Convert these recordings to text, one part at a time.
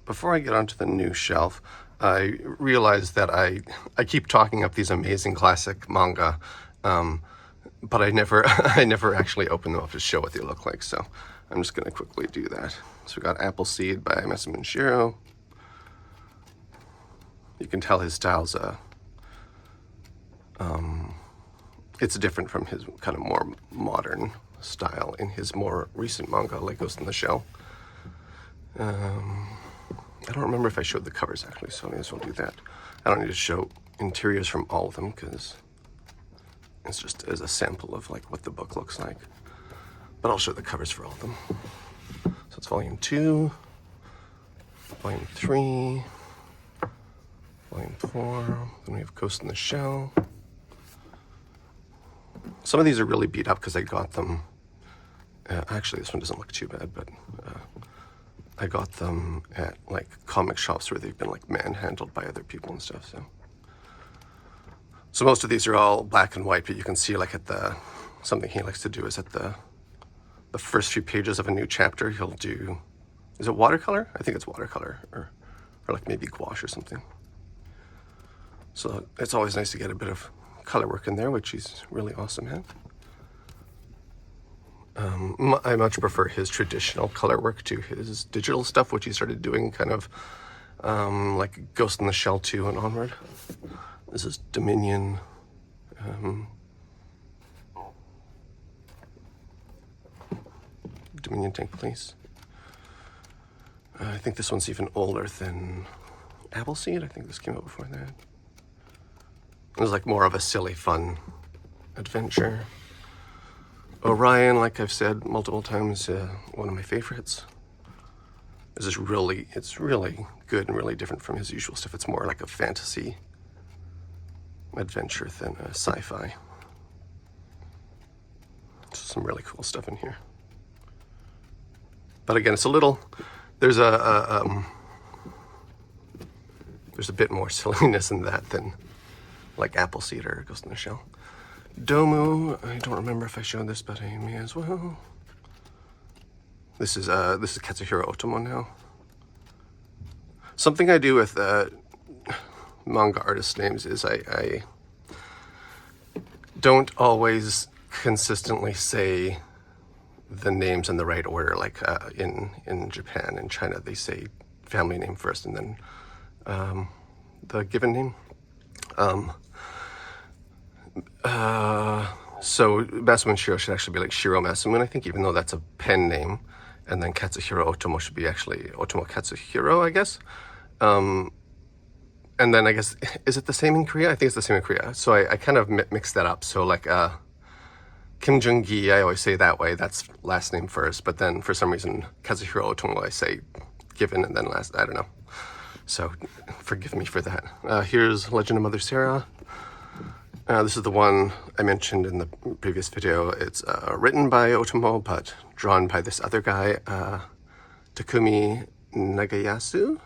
before I get onto the new shelf, I realized that I keep talking up these amazing classic manga, but I never actually open them up to show what they look like. So I'm just going to quickly do that. So we got Appleseed by Masamune Shirow. You can tell his style's it's different from his kind of more modern style in his more recent manga, like Ghost in the Shell. I don't remember if I showed the covers actually, so I may as well do that. I don't need to show interiors from all of them because it's just as a sample of like what the book looks like. But I'll show the covers for all of them. So it's volume 2, volume 3, volume 4, then we have Ghost in the Shell. Some of these are really beat up because I got them, actually this one doesn't look too bad, but I got them at like comic shops where they've been like manhandled by other people and stuff. So most of these are all black and white, but you can see like at something he likes to do is at the first few pages of a new chapter, he'll do, is it watercolor? I think it's watercolor or like maybe gouache or something. So it's always nice to get a bit of color work in there, which he's really awesome at. I much prefer his traditional color work to his digital stuff, which he started doing kind of like Ghost in the Shell 2 and onward. This is Dominion. Dominion Tank Police. I think this one's even older than Appleseed. I think this came out before that. It was like more of a silly, fun adventure. Orion, like I've said multiple times, one of my favorites. It's really good and really different from his usual stuff. It's more like a fantasy adventure than a sci-fi. Some really cool stuff in here. But again, it's a little, there's a bit more silliness in that than like Appleseed or Ghost in the Shell. Domu, I don't remember if I showed this, but I may as well. This is Katsuhiro Otomo now. Something I do with manga artist names is I don't always consistently say the names in the right order. Like in Japan and China, they say family name first and then the given name. So Masamune Shirow should actually be like Shiro Masamune, I think, even though that's a pen name. And then Katsuhiro Otomo should be actually Otomo Katsuhiro, I guess. And then I guess, is it the same in Korea? I think it's the same in Korea. So I kind of mixed that up. So like Kim Jung-gi, I always say that way. That's last name first. But then for some reason, Katsuhiro Otomo, I say given and then last. I don't know. So forgive me for that. Here's Legend of Mother Sarah. This is the one I mentioned in the previous video. It's written by Otomo, but drawn by this other guy, Takumi Nagayasu.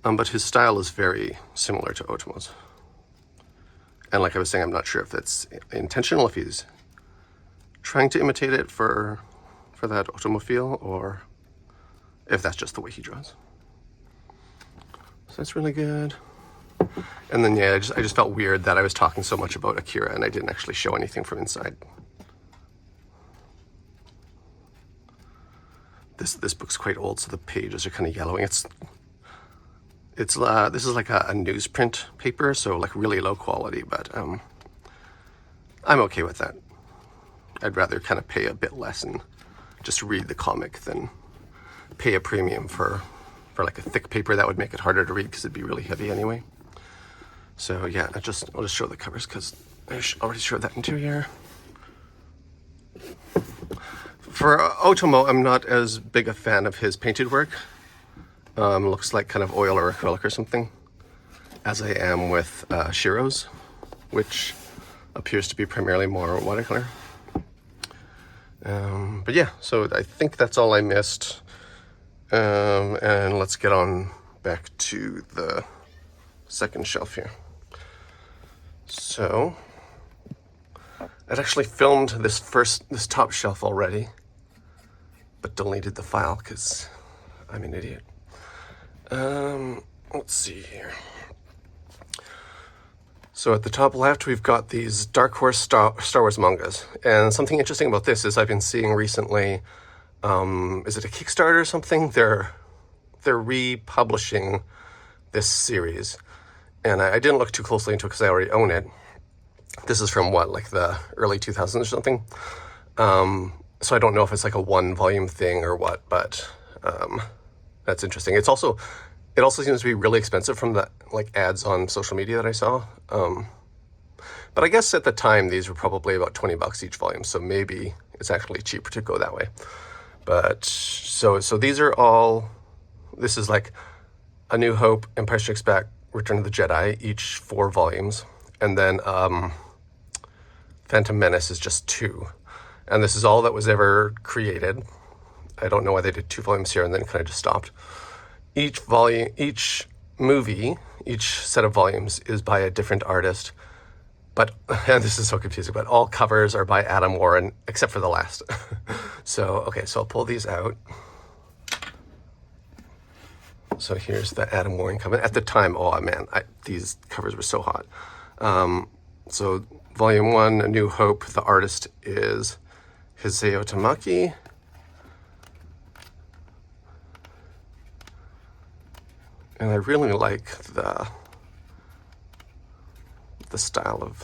But his style is very similar to Otomo's. And like I was saying, I'm not sure if that's intentional, if he's trying to imitate it for that Otomo feel, or if that's just the way he draws. So that's really good. And then, yeah, I just felt weird that I was talking so much about Akira and I didn't actually show anything from inside. This book's quite old, so the pages are kind of yellowing. This is like a newsprint paper, so like really low quality, but I'm okay with that. I'd rather kind of pay a bit less and just read the comic than pay a premium for like a thick paper that would make it harder to read because it'd be really heavy anyway. So yeah, I'll just show the covers because I already showed that interior. For Otomo, I'm not as big a fan of his painted work. Looks like kind of oil or acrylic or something, as I am with Shirow's, which appears to be primarily more watercolor. But yeah, so I think that's all I missed. And let's get on back to the second shelf here. So I'd actually filmed this top shelf already, but deleted the file because I'm an idiot. Let's see here. So at the top left, we've got these Dark Horse Star Wars mangas. And something interesting about this is I've been seeing recently, is it a Kickstarter or something? They're republishing this series. And I didn't look too closely into it because I already own it. This is from what, like the early 2000s or something? So I don't know if it's like a 1-volume thing or what, but that's interesting. It also seems to be really expensive from the like ads on social media that I saw. But I guess at the time these were probably about $20 each volume, so maybe it's actually cheaper to go that way. But so these are all. This is like A New Hope, Empire Strikes Back, Return of the Jedi, each 4 volumes, and then Phantom Menace is just 2. And this is all that was ever created. I don't know why they did 2 volumes here and then kind of just stopped. Each movie, each set of volumes is by a different artist. But, and this is so confusing, but all covers are by Adam Warren, except for the last. So I'll pull these out. So here's the Adam Warren cover. At the time, oh man, these covers were so hot. So Volume 1, A New Hope, the artist is Hiroki Tamaki. And I really like the style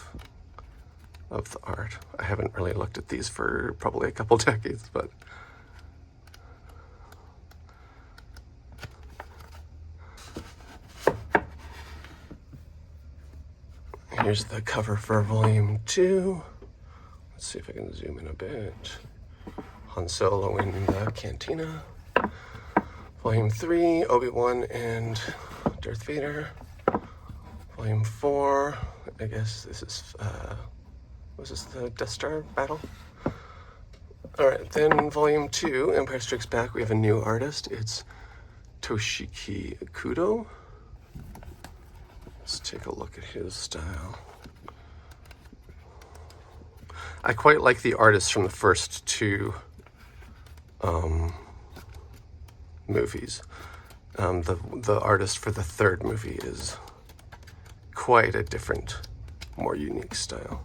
of the art. I haven't really looked at these for probably a couple decades, but here's the cover for Volume 2. Let's see if I can zoom in a bit. Han Solo in the cantina. Volume 3, Obi-Wan and Darth Vader. Volume 4, I guess this is, was this the Death Star battle? Alright, then Volume 2, Empire Strikes Back, we have a new artist. It's Toshiki Kudo. Let's take a look at his style. I quite like the artists from the first 2 movies. The artist for the 3rd movie is quite a different, more unique style.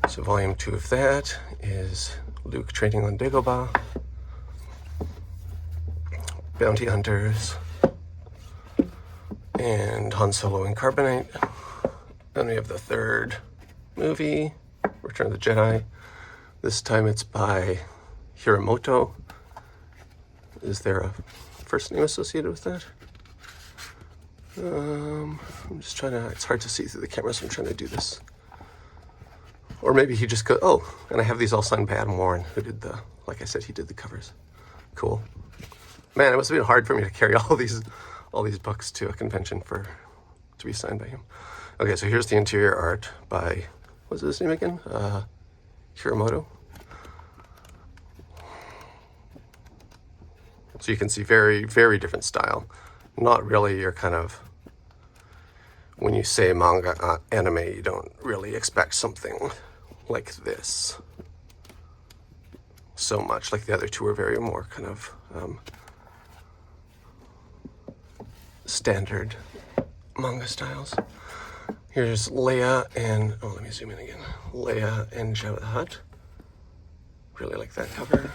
So Volume 2 of that is Luke training on Dagobah, Bounty Hunters, and Han Solo in Carbonite. Then we have the 3rd movie, Return of the Jedi. This time it's by Hiramoto. Is there a first name associated with that? I'm just trying to, it's hard to see through the camera, so I'm trying to do this. Or maybe he just oh, and I have these all signed by Adam Warren, who did like I said, he did the covers. Cool. Man, it must have been hard for me to carry all these books to a convention to be signed by him. Okay, so here's the interior art by, what's his name again? Hiramoto. So you can see very, very different style. Not really your kind of, when you say manga, anime, you don't really expect something like this so much. Like the other 2 are very more kind of standard manga styles. Here's Leia and, oh, let me zoom in again. Leia and Jabba the Hutt. Really like that cover.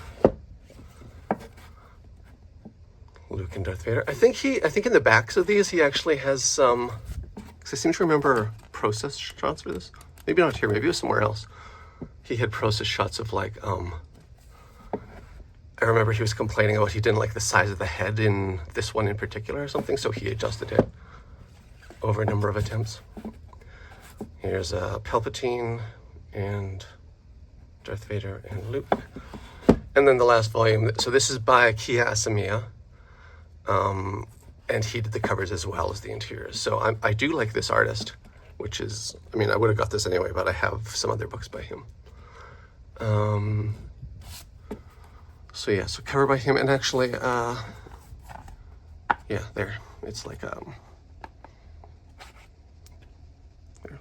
Luke and Darth Vader. I think in the backs of these he actually has some, because I seem to remember process shots for this. Maybe not here, maybe it was somewhere else. He had process shots of like, I remember he was complaining about he didn't like the size of the head in this one in particular or something, so he adjusted it over a number of attempts. Here's Palpatine and Darth Vader and Luke. And then the last volume, so this is by Kiya Asamiya. And he did the covers as well as the interiors. So I do like this artist, which is, I mean, I would have got this anyway, but I have some other books by him. So yeah, so cover by him, and actually, yeah, there, it's like, they're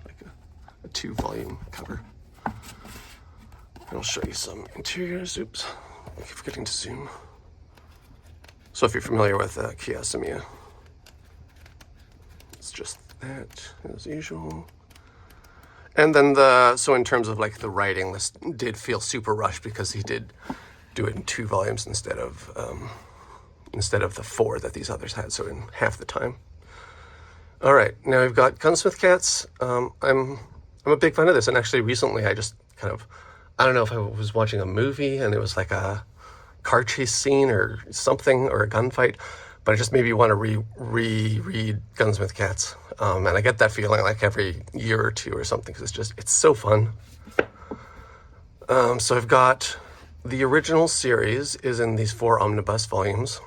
like a 2-volume cover. And I'll show you some interiors. Oops, I keep forgetting to zoom. So if you're familiar with Kiyasumi, it's just that as usual. And then so in terms of like the writing, this did feel super rushed because he did do it in 2 volumes instead of the 4 that these others had, so in half the time. All right, now we've got Gunsmith Cats. I'm a big fan of this, and actually recently I just kind of, I don't know if I was watching a movie and it was like a car chase scene or something, or a gunfight, but it just made me want to reread Gunsmith Cats. And I get that feeling like every year or 2 or something, because it's so fun. So I've got the original series is in these 4 omnibus volumes,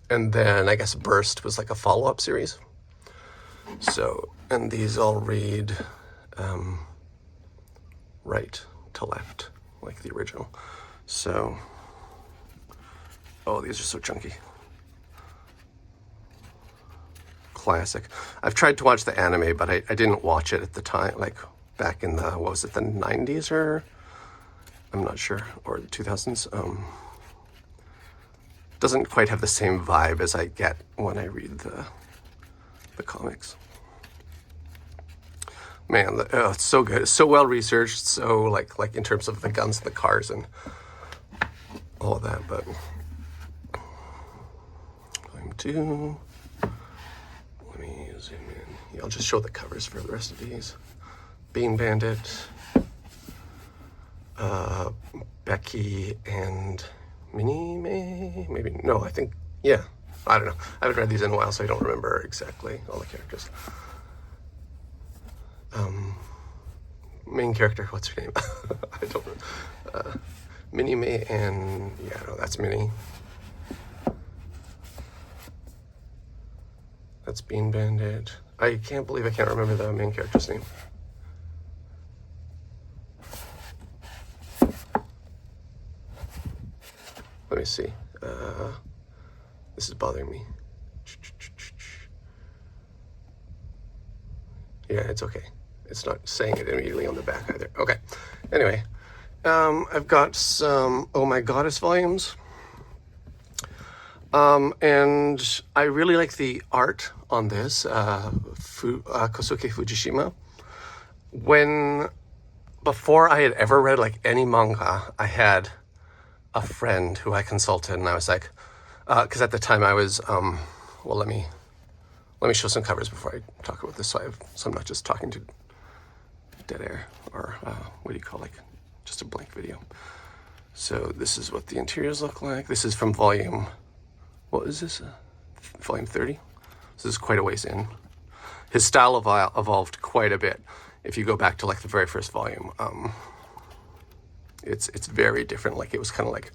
and then I guess Burst was like a follow-up series. So, and these all read right to left, like the original. So, oh, these are so chunky. Classic. I've tried to watch the anime, but I didn't watch it at the time, like back in the, what was it, the 90s, or I'm not sure, or the 2000s. Doesn't quite have the same vibe as I get when I read the comics. Man, it's so good. It's so well researched. So like in terms of the guns, the cars, and all of that. But volume 2. Let me zoom in. Yeah, I'll just show the covers for the rest of these. Bean Bandit, Becky and Minnie May, maybe, no, I think, yeah, I don't know. I haven't read these in a while, so I don't remember exactly all the characters. Main character, what's her name? I don't know. Minnie May and, yeah, no, that's Minnie. That's Bean Bandit. I can't believe I can't remember the main character's name. Let me see. This is bothering me. Yeah, it's okay. It's not saying it immediately on the back either. Okay. Anyway, I've got some Oh My Goddess volumes. And I really like the art on this, Kosuke Fujishima. Before I had ever read like any manga, I had a friend who I consulted, and I was like, because at the time I was, well, let me show some covers before I talk about this, so I'm not just talking to dead air, or what do you call, like, just a blank video. So this is what the interiors look like. This is from volume, what is this? Volume 30. So this is quite a ways in. His style evolved quite a bit. If you go back to like the very first volume, it's very different. Like it was kind of like,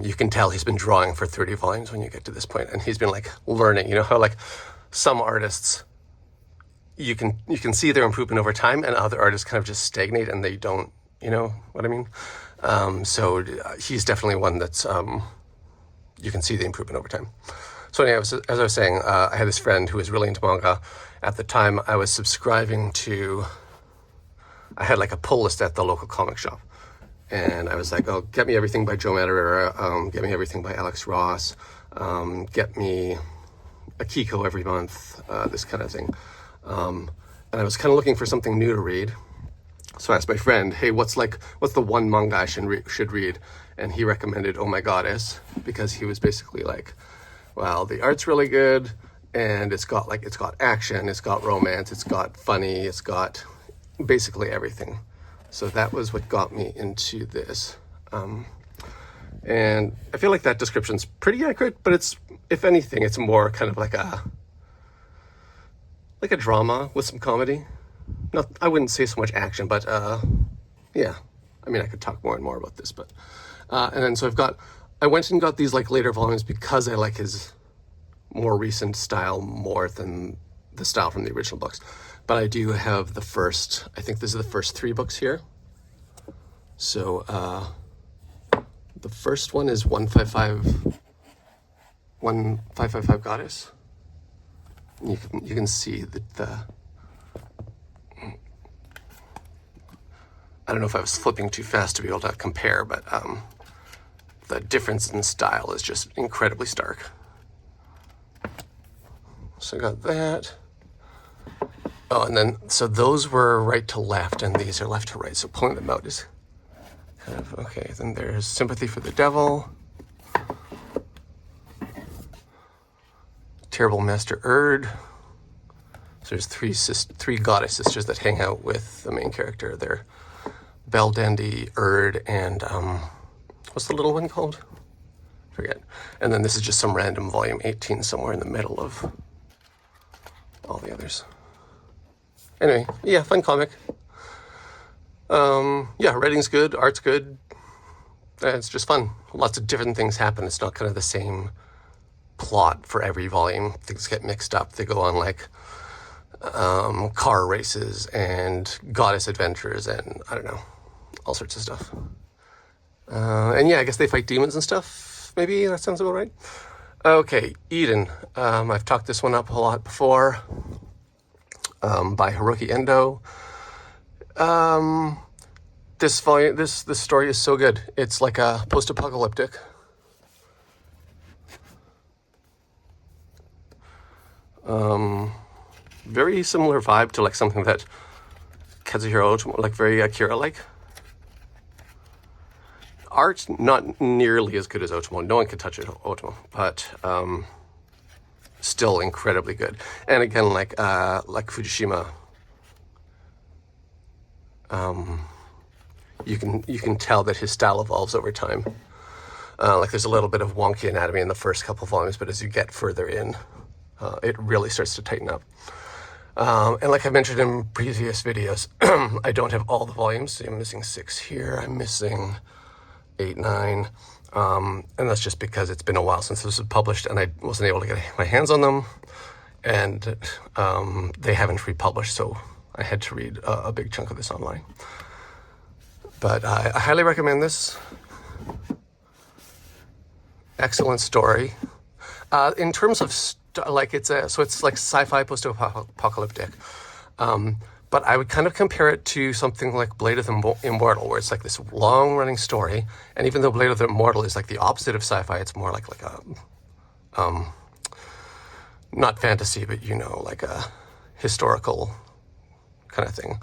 you can tell he's been drawing for 30 volumes when you get to this point, and he's been like learning, you know how like some artists, you can see their improvement over time, and other artists kind of just stagnate and they don't, you know what I mean? So he's definitely one that's, you can see the improvement over time. So anyway, as I was saying, I had this friend who was really into manga. At the time, I was subscribing to, I had like a pull list at the local comic shop. And I was like, oh, get me everything by Joe Madureira, get me everything by Alex Ross, get me a Kiko every month, this kind of thing. And I was kind of looking for something new to read. So I asked my friend, hey, what's the one manga I should read? And he recommended Oh My Goddess, because he was basically like, well, the art's really good, and it's got action, it's got romance, it's got funny, it's got basically everything. So that was what got me into this. And I feel like that description's pretty accurate, but it's, if anything, it's more kind of like a drama with some comedy. Not, I wouldn't say so much action, but yeah. I mean, I could talk more and more about this, but and then so I went and got these like later volumes because I like his more recent style more than the style from the original books. But I do have the first, I think this is the first 3 books here. So the first one is 1555 Goddess. You can see that I don't know if I was flipping too fast to be able to compare, but the difference in style is just incredibly stark. So I got that. Oh, and then, so those were right to left, and these are left to right. So pulling them out is kind of, okay. Then there's Sympathy for the Devil. Terrible Master Erd. So there's three goddess sisters that hang out with the main character. They're Belle Dandy, Erd, and what's the little one called? Forget. And then this is just some random volume 18 somewhere in the middle of all the others. Anyway, yeah, fun comic. Yeah, writing's good, art's good. It's just fun. Lots of different things happen. It's not kind of the same plot for every volume. Things get mixed up. They go on like car races and goddess adventures and I don't know, all sorts of stuff. And yeah, I guess they fight demons and stuff. Maybe that sounds about right. Okay, Eden. I've talked this one up a lot before. By Hiroki Endo. This story is so good. It's like a post-apocalyptic. Very similar vibe to like something that Katsuhiro Otomo, like very Akira-like. Art's not nearly as good as Otomo. No one can touch Otomo, but still incredibly good. And again, like Fujishima, you can tell that his style evolves over time. Like there's a little bit of wonky anatomy in the first couple volumes, but as you get further in, it really starts to tighten up. And like I mentioned in previous videos, I don't have all the volumes. So I'm missing 6 here. I'm missing 8, 9. And that's just because it's been a while since this was published and I wasn't able to get my hands on them. And they haven't republished, so I had to read a big chunk of this online. But I highly recommend this. Excellent story. In terms of like it's like sci-fi post-apocalyptic. But I would kind of compare it to something like Blade of the Immortal, where it's like this long-running story. And even though Blade of the Immortal is like the opposite of sci-fi, it's more like a not fantasy, but you know, like a historical kind of thing.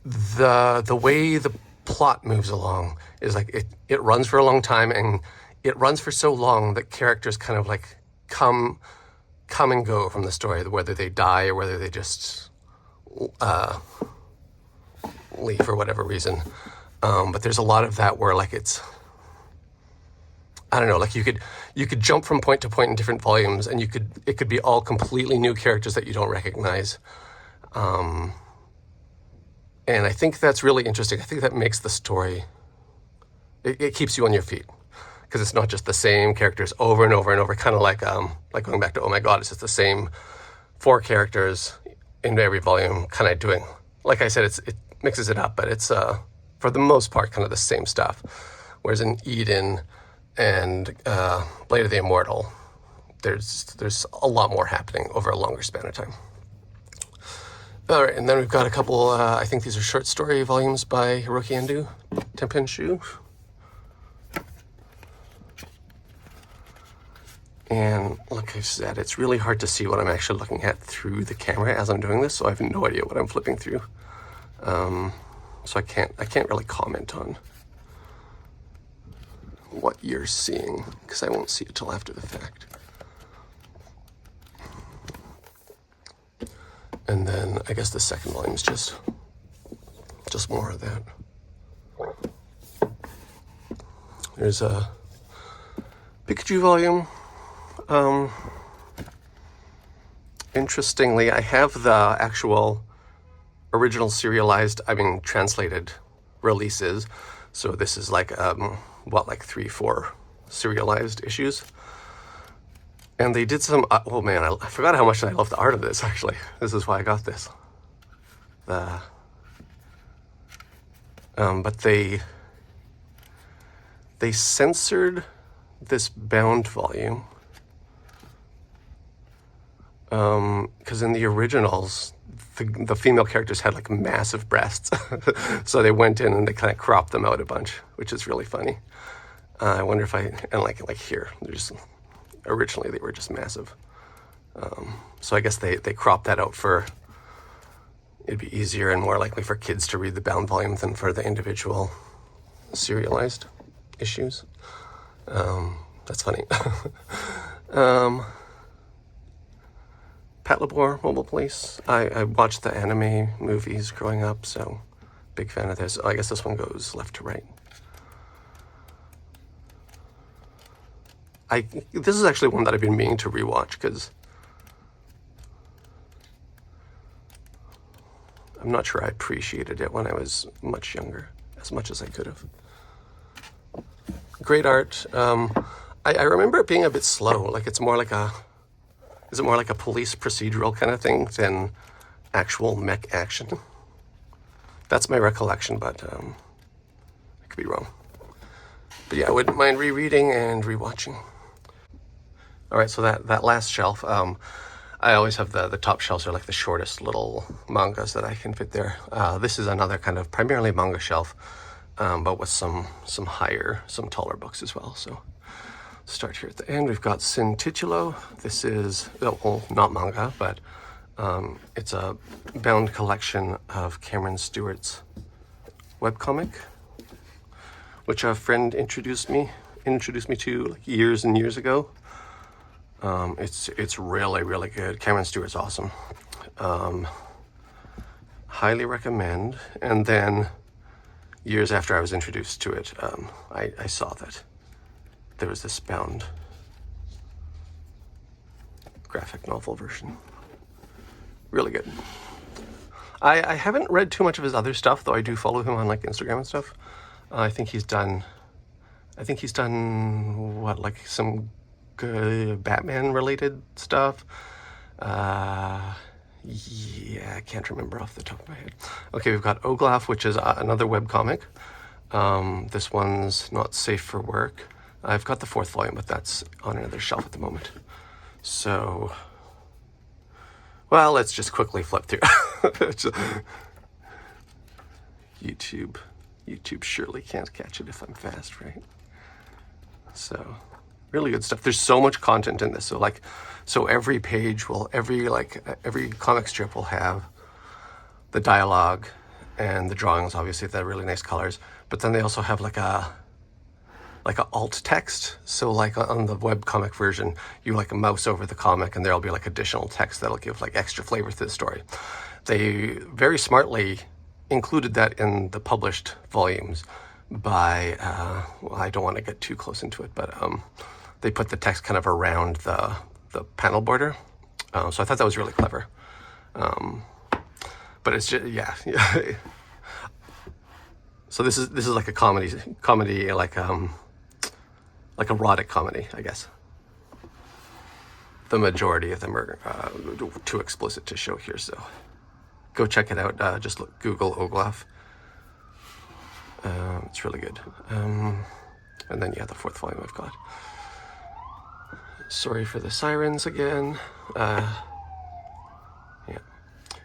The way the plot moves along is like it runs for a long time, and it runs for so long that characters kind of like come and go from the story, whether they die or whether they just leave for whatever reason. But there's a lot of that where like it's, I don't know, like you could jump from point to point in different volumes, and it could be all completely new characters that you don't recognize. And I think that's really interesting. I think that makes the story, it keeps you on your feet. Because it's not just the same characters over and over and over, kind of like going back to Oh My God, it's just the same 4 characters in every volume, kind of doing, like I said, it mixes it up, but it's for the most part kind of the same stuff. Whereas in Eden and Blade of the Immortal, there's a lot more happening over a longer span of time. All right, and then we've got a couple, I think these are short story volumes by Hiroki Endo, Tenpenshu. And like I said, it's really hard to see what I'm actually looking at through the camera as I'm doing this, so I have no idea what I'm flipping through. So I can't really comment on what you're seeing, because I won't see it till after the fact. And then I guess the second volume is just more of that. There's a Pikachu volume. Interestingly, I have the actual original serialized, translated releases. So this is like, like 3, 4 serialized issues. And they did some, oh man, I forgot how much I love the art of this, actually. This is why I got this. But they censored this bound volume. Because in the originals, the female characters had like massive breasts, so they went in and they kind of cropped them out a bunch, which is really funny. I wonder if and like here, they're just originally they were just massive. So I guess they cropped that out for it'd be easier and more likely for kids to read the bound volume than for the individual serialized issues. That's funny. Patlabor Mobile Police. I watched the anime movies growing up, so big fan of this. Oh, I guess this one goes left to right. This is actually one that I've been meaning to rewatch because I'm not sure I appreciated it when I was much younger as much as I could have. Great art. I remember it being a bit slow. Like is it more like a police procedural kind of thing than actual mech action? That's my recollection, but I could be wrong. But yeah, I wouldn't mind rereading and rewatching. All right, so that last shelf, I always have the top shelves are like the shortest little mangas that I can fit there. This is another kind of primarily manga shelf, but with some taller books as well. So start here at the end. We've got Sin Titulo. This is, well, not manga, but it's a bound collection of Cameron Stewart's webcomic, which a friend introduced me to like years and years ago. It's really, really good. Cameron Stewart's awesome. Highly recommend. And then years after I was introduced to it, I saw that there was this bound graphic novel version. Really good. I haven't read too much of his other stuff, though I do follow him on like Instagram and stuff. I think he's done what, like some good Batman related stuff. Yeah, I can't remember off the top of my head. Okay, we've got Oglaf, which is another webcomic. This one's not safe for work. I've got the 4th volume, but that's on another shelf at the moment. So, well, let's just quickly flip through. YouTube surely can't catch it if I'm fast, right? So, really good stuff. There's so much content in this. So every page every comic strip will have the dialogue and the drawings, obviously, they're really nice colors. But then they also have like a alt text. So like on the webcomic version, you like mouse over the comic and there'll be like additional text that'll give like extra flavor to the story. They very smartly included that in the published volumes by, well, I don't want to get too close into it, but they put the text kind of around the panel border. So I thought that was really clever. But it's just, yeah. So this is like a comedy like erotic comedy, I guess. The majority of them are too explicit to show here, so go check it out. Just Google Oglaf. It's really good. And then, yeah, the 4th volume I've got. Sorry for the sirens again. Yeah.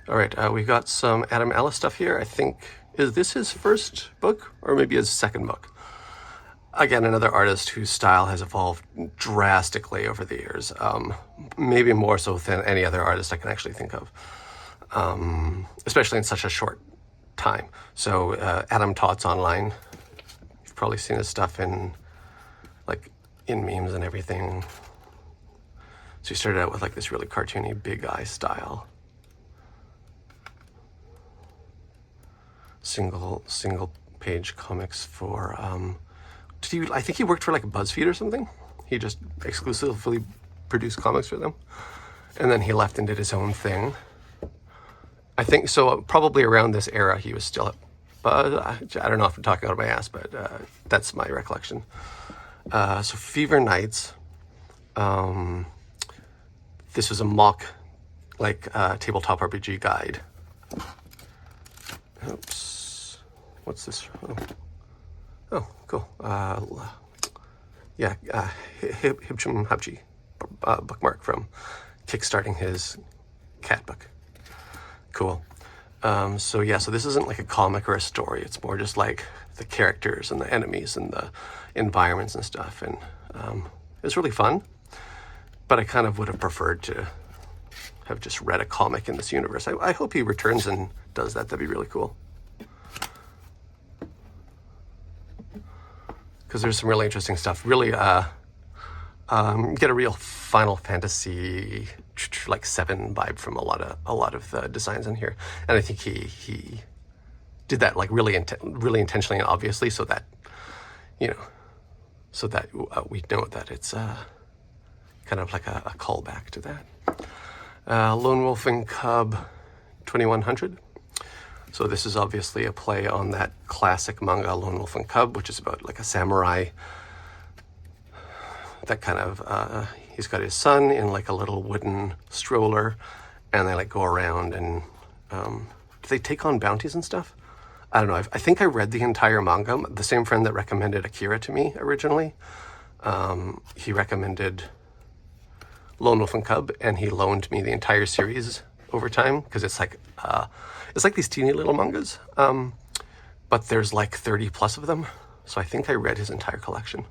All right, we got some Adam Ellis stuff here. I think, is this his first book or maybe his second book? Again, another artist whose style has evolved drastically over the years. Maybe more so than any other artist I can actually think of. Especially in such a short time. So Adam Tots online. You've probably seen his stuff in memes and everything. So he started out with like this really cartoony big eye style. Single page comics for I think he worked for like BuzzFeed or something. He just exclusively produced comics for them. And then he left and did his own thing. I think so. Probably around this era, he was still at Buzz. I don't know if I'm talking out of my ass, but that's my recollection. So Fever Nights. This was a mock, tabletop RPG guide. Oops. What's this? Oh, cool. Hibchum Habji bookmark from kickstarting his cat book. Cool. So yeah, so this isn't like a comic or a story. It's more just like the characters and the enemies and the environments and stuff. And it was really fun. But I kind of would have preferred to have just read a comic in this universe. I hope he returns and does that. That'd be really cool. Because there's some really interesting stuff. Really get a real Final Fantasy like 7 vibe from a lot of the designs in here. And I think he did that like really intentionally and obviously, so that we know that it's kind of like a callback to that. Lone Wolf and Cub 2100. So this is obviously a play on that classic manga Lone Wolf and Cub, which is about like a samurai that kind of, he's got his son in like a little wooden stroller, and they like go around and do they take on bounties and stuff? I don't know. I think I read the entire manga. The same friend that recommended Akira to me originally, he recommended Lone Wolf and Cub, and he loaned me the entire series over time, because it's like these teeny little mangas, but there's like 30 plus of them. So I think I read his entire collection.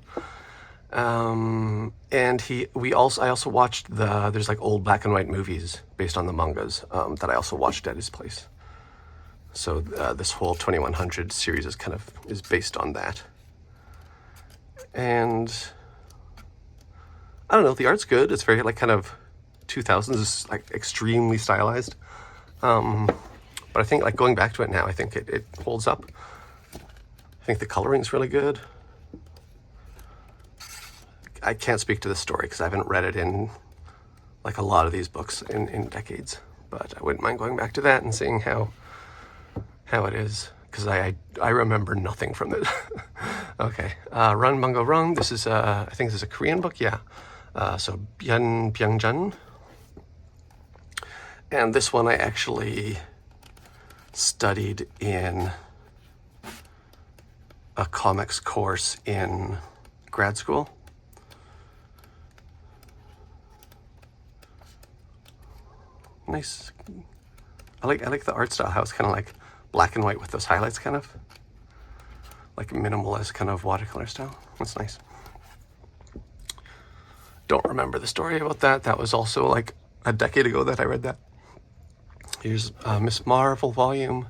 And I also watched there's like old black and white movies based on the mangas that I also watched at his place. So this whole 2100 series is based on that. And I don't know, the art's good. It's very like kind of 2000s, it's like extremely stylized. But I think like going back to it now, I think it holds up. I think the coloring's really good. I can't speak to the story because I haven't read it in like a lot of these books in decades, but I wouldn't mind going back to that and seeing how it is, because I remember nothing from it. Okay, Run Bungo Run. This is I think this is a Korean book. Yeah. So Byung-jun. And this one I actually studied in a comics course in grad school. Nice. I like the art style, how it's kind of like black and white with those highlights, kind of like minimalist kind of watercolor style. That's nice. Don't remember the story about that. That was also like a decade ago that I read that. Here's Miss Marvel volume.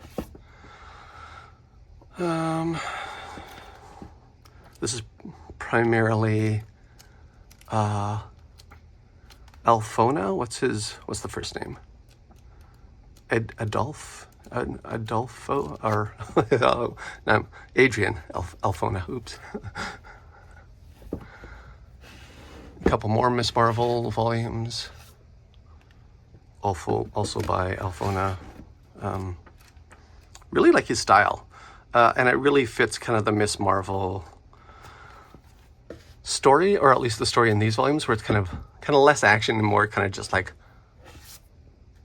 This is primarily Alfona. What's the first name? Adolfo, or no, Adrian Alfona. Oops. A couple more Miss Marvel volumes. Also by Alfona. Really like his style, and it really fits kind of the Miss Marvel story, or at least the story in these volumes, where it's kind of less action and more kind of just like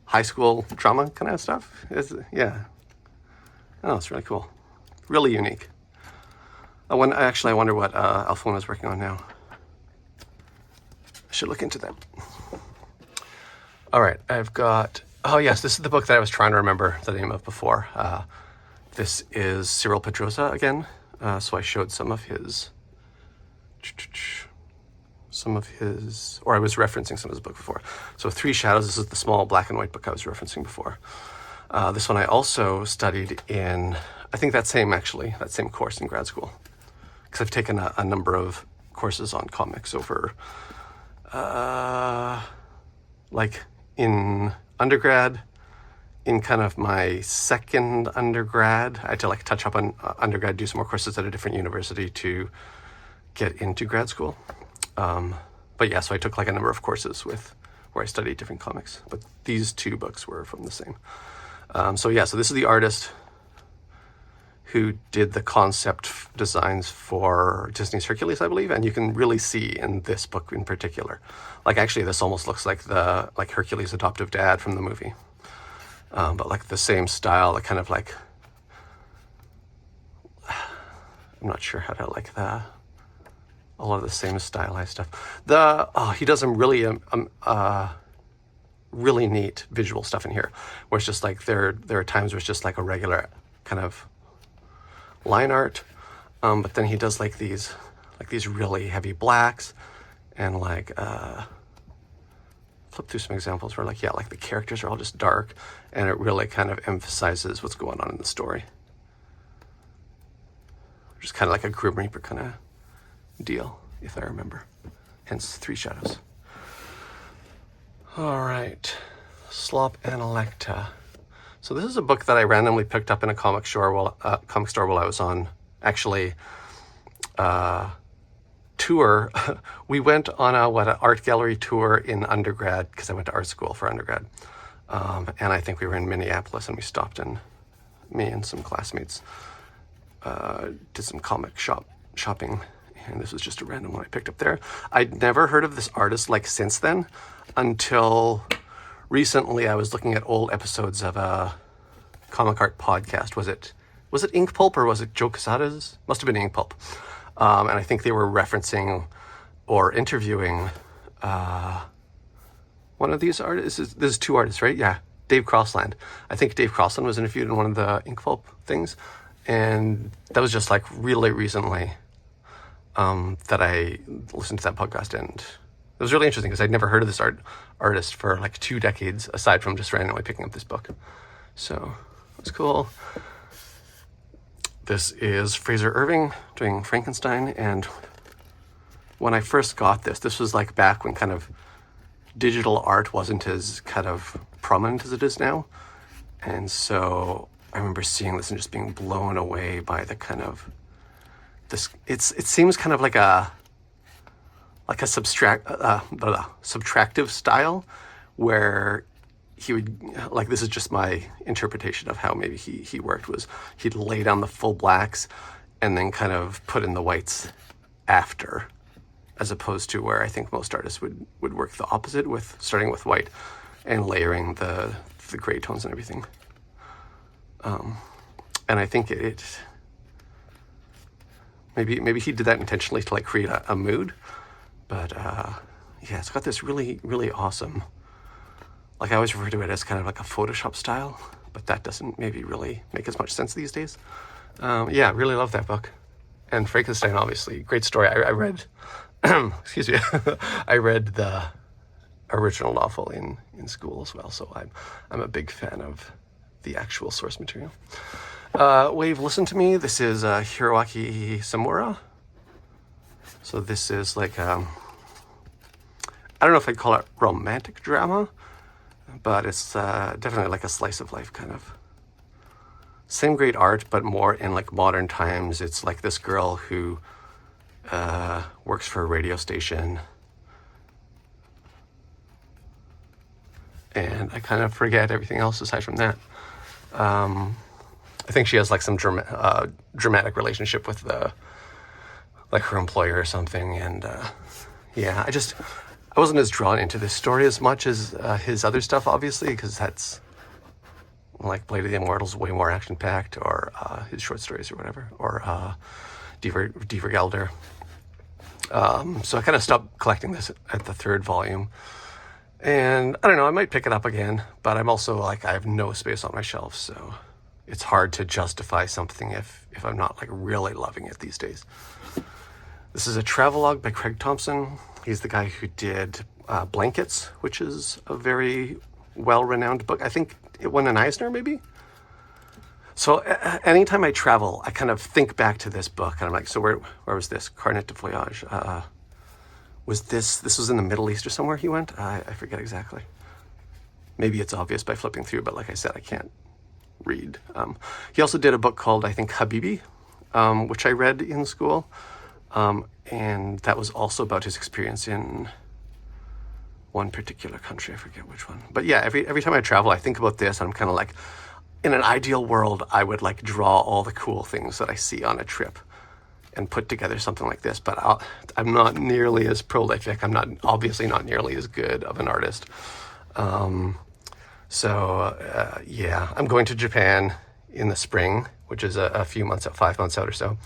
high school drama kind of stuff. Yeah. Oh, it's really cool. Really unique. I wonder what Alfona's working on now. I should look into that. All right, I've got... Oh, yes, this is the book that I was trying to remember the name of before. This is Cyril Pedrosa again. So I showed some of his... or I was referencing some of his book before. So Three Shadows, this is the small black and white book I was referencing before. This one I also studied in, I think that same course in grad school. Because I've taken a number of courses on comics over, like in undergrad, in kind of my second undergrad. I had to like touch up on undergrad, do some more courses at a different university to get into grad school. But yeah, so I took like a number of courses where I studied different comics, but these two books were from the same. So this is the artist who did the concept designs for Disney's Hercules, I believe, and you can really see in this book in particular. Like actually this almost looks like Hercules' adoptive dad from the movie. But like the same style, the kind of like, I'm not sure how to like a lot of the same stylized stuff. He does some really really neat visual stuff in here, where it's just like there are times where it's just like a regular kind of line art, but then he does like these really heavy blacks, and like flip through some examples where like the characters are all just dark, and it really kind of emphasizes what's going on in the story. Just kind of like a Grim Reaper kind of deal, if I remember. Hence 3 shadows. All right, Slop and Electa. So this is a book that I randomly picked up in a comic store while I was on tour. We went on an art gallery tour in undergrad, because I went to art school for undergrad. And I think we were in Minneapolis, and we stopped in, me and some classmates did some comic shopping, and this was just a random one I picked up there. I'd never heard of this artist like since then, until recently. I was looking at old episodes of a comic art podcast. Was it Ink Pulp, or was it Joe Quesada's? Must have been Ink Pulp. And I think they were referencing or interviewing one of these artists. This is 2 artists, right? Yeah, Dave Crossland. I think Dave Crossland was interviewed in one of the Ink Pulp things. And that was just like really recently that I listened to that podcast. And it was really interesting, because I'd never heard of this artist for like 2 decades, aside from just randomly picking up this book. So it's cool. This is Fraser Irving doing Frankenstein, and when I first got this was like back when kind of digital art wasn't as kind of prominent as it is now. And so I remember seeing this and just being blown away by the kind of this. It seems kind of like a subtractive style, where he would, like, this is just my interpretation of how maybe he worked, was he'd lay down the full blacks and then kind of put in the whites after, as opposed to where I think most artists would work the opposite, with starting with white and layering the gray tones and everything. And I think maybe he did that intentionally to like create a mood, but yeah, it's got this really, really awesome, like I always refer to it as kind of like a Photoshop style, but that doesn't maybe really make as much sense these days. Yeah, really love that book. And Frankenstein, obviously, great story. I read, excuse me, I read the original novel in school as well, so I'm a big fan of the actual source material. Wave, Listen to Me. This is Hiroaki Samura. So this is like, I don't know if I'd call it romantic drama, but it's definitely like a slice of life kind of. Same great art, but more in like modern times. It's like this girl who works for a radio station, and I kind of forget everything else aside from that. I think she has like some dramatic relationship with like her employer or something, and yeah, I wasn't as drawn into this story as much as his other stuff, obviously, because that's like Blade of the Immortals, way more action-packed, or his short stories or whatever, or Diver Gelder. So I kind of stopped collecting this at the 3rd volume. And I don't know, I might pick it up again, but I'm also like, I have no space on my shelf, so it's hard to justify something if I'm not like really loving it these days. This is a travelogue by Craig Thompson. He's the guy who did Blankets, which is a very well-renowned book. I think it won an Eisner, maybe? So anytime I travel, I kind of think back to this book, and I'm like, so where was this? Carnet de Voyage. This was in the Middle East or somewhere he went? I forget exactly. Maybe it's obvious by flipping through, but like I said, I can't read. He also did a book called, I think, Habibi, which I read in school. And that was also about his experience in one particular country. I forget which one. But yeah, every time I travel, I think about this, and I'm kind of like, in an ideal world, I would like draw all the cool things that I see on a trip and put together something like this, but I'm not nearly as prolific. I'm obviously not nearly as good of an artist. Yeah, I'm going to Japan in the spring, which is a few months out, 5 months out or so.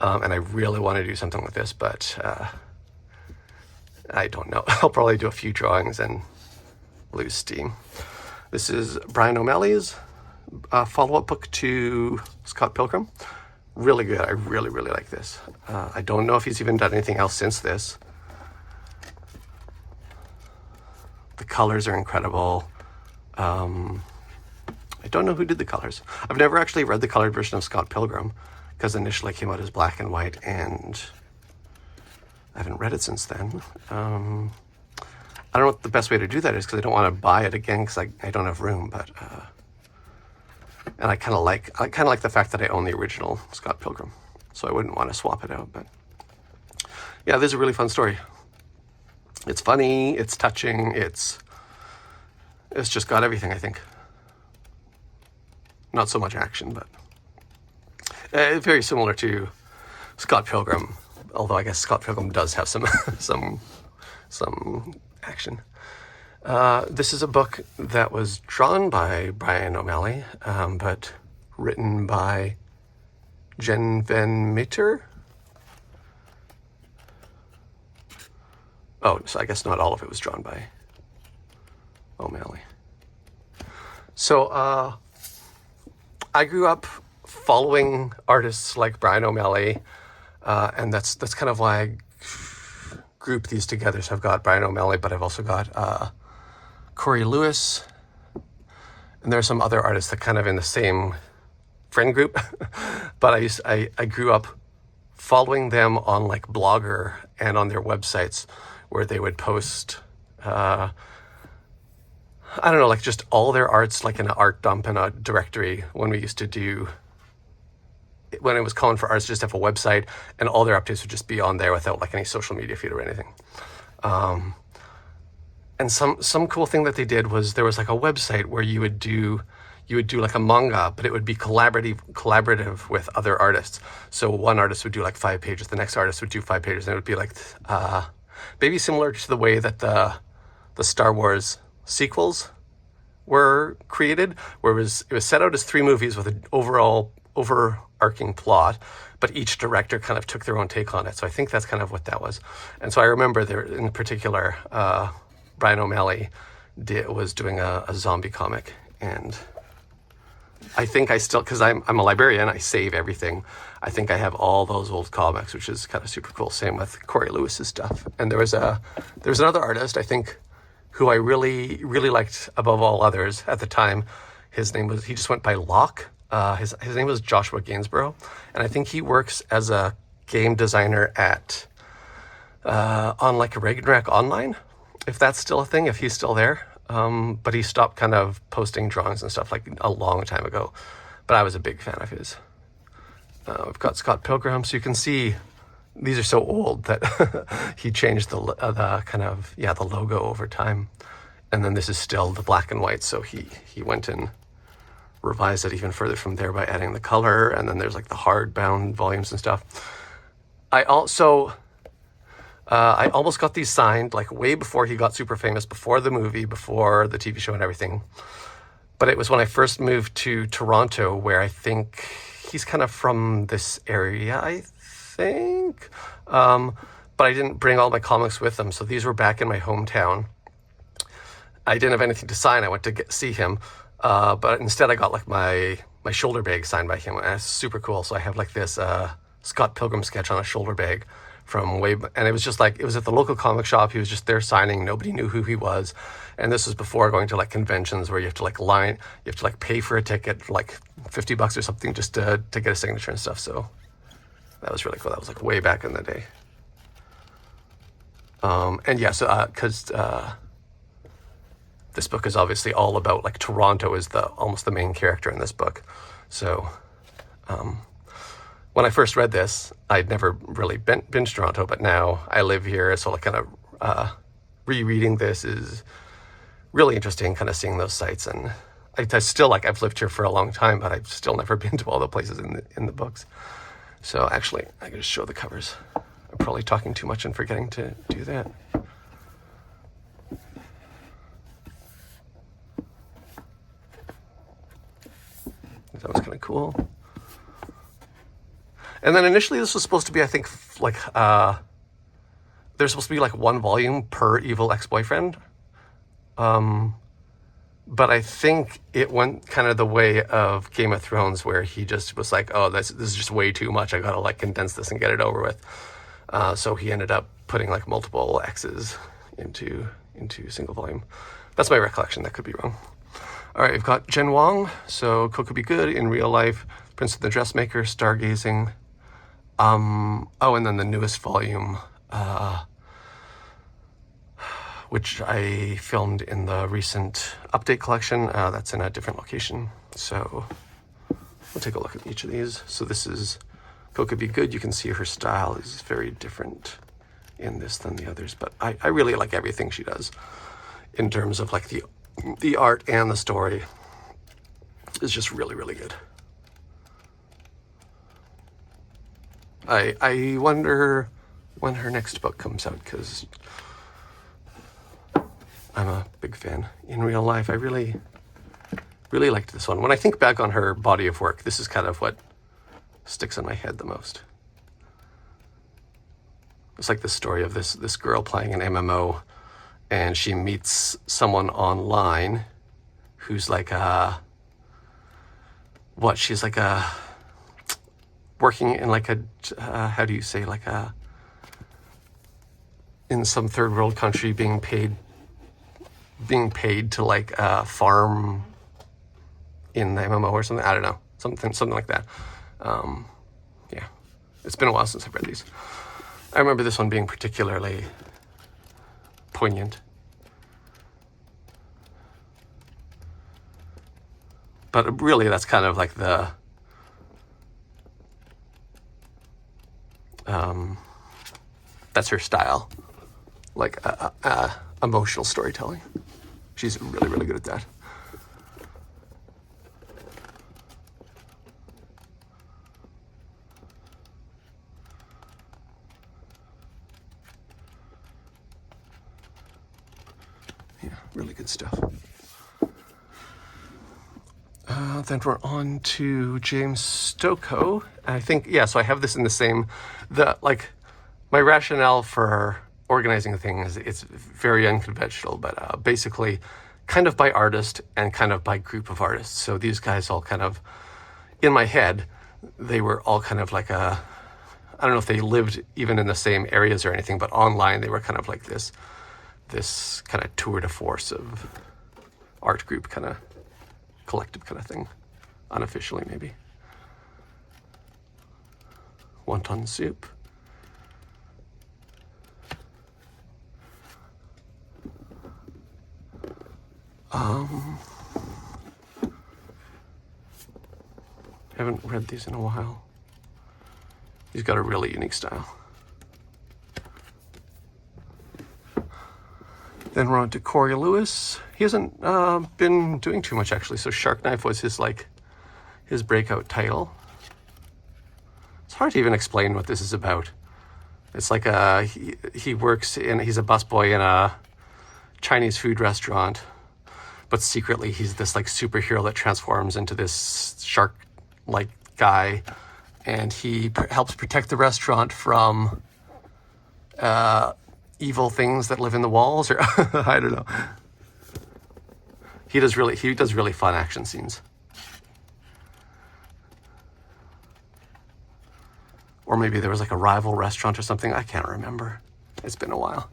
And I really want to do something like this, but I don't know. I'll probably do a few drawings and lose steam. This is Bryan O'Malley's follow-up book to Scott Pilgrim. Really good. I really, really like this. I don't know if he's even done anything else since this. The colors are incredible. I don't know who did the colors. I've never actually read the colored version of Scott Pilgrim because initially it came out as black and white, and I haven't read it since then. I don't know what the best way to do that is because I don't want to buy it again because I don't have room. But and I kind of like the fact that I own the original Scott Pilgrim, so I wouldn't want to swap it out. But yeah, this is a really fun story. It's funny, it's touching, it's just got everything, I think. Not so much action, but very similar to Scott Pilgrim, although I guess Scott Pilgrim does have some some action. This is a book that was drawn by Bryan O'Malley, but written by Jen Van Meter. Oh, so I guess not all of it was drawn by O'Malley. So I grew up following artists like Bryan O'Malley, and that's kind of why I group these together. So I've got Bryan O'Malley, but I've also got Corey Lewis, and there's some other artists that kind of in the same friend group. But I grew up following them on like Blogger and on their websites where they would post I don't know, like just all their arts, like in an art dump in a directory when we used to do, when it was calling for arts, just have a website and all their updates would just be on there without like any social media feed or anything. And some cool thing that they did was there was like a website where you would do like a manga, but it would be collaborative with other artists. So one artist would do like 5 pages, the next artist would do 5 pages, and it would be like maybe similar to the way that the Star Wars sequels were created, where it was set out as 3 movies with an overarching plot, but each director kind of took their own take on it. So I think that's kind of what that was. And so I remember there in particular, Bryan O'Malley was doing a zombie comic, and I think I still, because I'm a librarian, I save everything. I think I have all those old comics, which is kind of super cool. Same with Corey Lewis's stuff. And there was another artist, I think, who I really, really liked above all others at the time. He just went by Locke. His name was Joshua Gainsborough. And I think he works as a game designer at, on like Ragnarok Online, if that's still a thing, if he's still there. But he stopped kind of posting drawings and stuff like a long time ago. But I was a big fan of his. We've got Scott Pilgrim, so you can see these are so old that he changed the logo over time. And then this is still the black and white, so he went and revised it even further from there by adding the color, and then there's like the hardbound volumes and stuff. I almost got these signed like way before he got super famous, before the movie, before the TV show and everything. But it was when I first moved to Toronto, where I think he's kind of from this area, I think. But I didn't bring all my comics with them, so these were back in my hometown. I didn't have anything to sign. I went to see him, but instead I got like my shoulder bag signed by him, and it's super cool. So I have like this Scott Pilgrim sketch on a shoulder bag from and it was just like, it was at the local comic shop. He was just there signing. Nobody knew who he was. And this was before going to like conventions where you have to like pay for a ticket, like $50 or something, just to get a signature and stuff. So that was really cool. That was like way back in the day. And yeah, so because this book is obviously all about like Toronto is almost the main character in this book. So when I first read this, I'd never really been to Toronto, but now I live here, so like kind of rereading this is really interesting, kind of seeing those sites. And I still, like, I've lived here for a long time, but I've still never been to all the places in the books. So actually, I can just show the covers. I'm probably talking too much and forgetting to do that. That was kind of cool. And then initially this was supposed to be, I think, like, there's supposed to be like 1 volume per evil ex-boyfriend. But I think it went kind of the way of Game of Thrones, where he just was like, oh, this is just way too much. I gotta like condense this and get it over with. So he ended up putting like multiple X's into single volume. That's my recollection. That could be wrong. All right, we've got Jen Wang. So Could Be Good, In Real Life, Prince of the Dressmaker, Stargazing. Oh, and then the newest volume, which I filmed in the recent update collection. That's in a different location. So we'll take a look at each of these. So this is Could Be Good. You can see her style is very different in this than the others, but I really like everything she does in terms of like the art and the story is just really, really good. I wonder when her next book comes out, because I'm a big fan. In Real Life, I really, really liked this one. When I think back on her body of work, this is kind of what sticks in my head the most. It's like the story of this girl playing an MMO, and she meets someone online who's like she's like working in like how do you say, like in some third world country, being paid to like farm in the MMO or something. I don't know, something like that. Yeah, it's been a while since I've read these. I remember this one being particularly poignant. But really, that's kind of like the that's her style, like emotional storytelling. She's really, really good at that. Yeah, really good stuff. Then we're on to James Stokoe. I think, yeah, so I have this in the same, my rationale for organizing things, it's very unconventional, but basically kind of by artist and kind of by group of artists. So these guys all kind of, in my head, they were all kind of like I don't know if they lived even in the same areas or anything, but online they were kind of like this kind of tour de force of art group, kind of collective kind of thing, unofficially maybe. Wonton Soup. Haven't read these in a while. He's got a really unique style. Then we're on to Corey Lewis. He hasn't been doing too much, actually. So Shark Knife was his breakout title. It's hard to even explain what this is about. It's like he's a busboy in a Chinese food restaurant, but secretly he's this like superhero that transforms into this shark-like guy, and he helps protect the restaurant from evil things that live in the walls, or I don't know. He does really fun action scenes. Or maybe there was like a rival restaurant or something. I can't remember. It's been a while.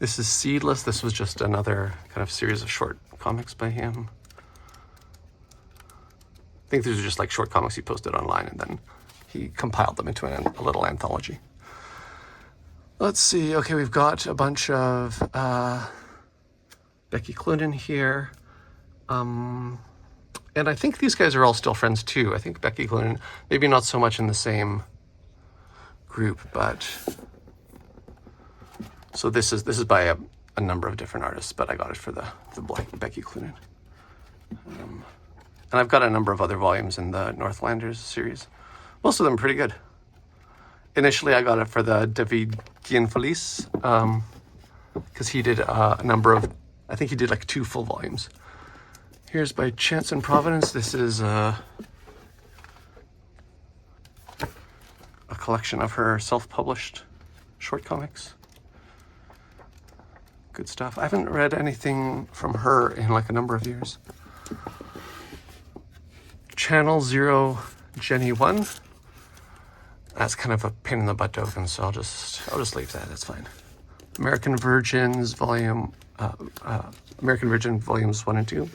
This is Seedless. This was just another kind of series of short comics by him. I think these are just like short comics he posted online, and then he compiled them into a little anthology. Let's see. Okay, we've got a bunch of Becky Cloonan here. And I think these guys are all still friends too. I think Becky Cloonan, maybe not so much in the same group, but so this is by a number of different artists, but I got it for the Becky Cloonan. And I've got a number of other volumes in the Northlanders series. Most of them are pretty good. Initially, I got it for the David Gianfelice, because he did a number of, I think he did like 2 full volumes. Here's By Chance and Providence. This is a collection of her self-published short comics. good stuff. I haven't read anything from her in like a number of years. Channel Zero Jenny 1. That's kind of a pain in the butt token, so I'll just leave that. That's fine. American Virgin Volumes 1 and 2.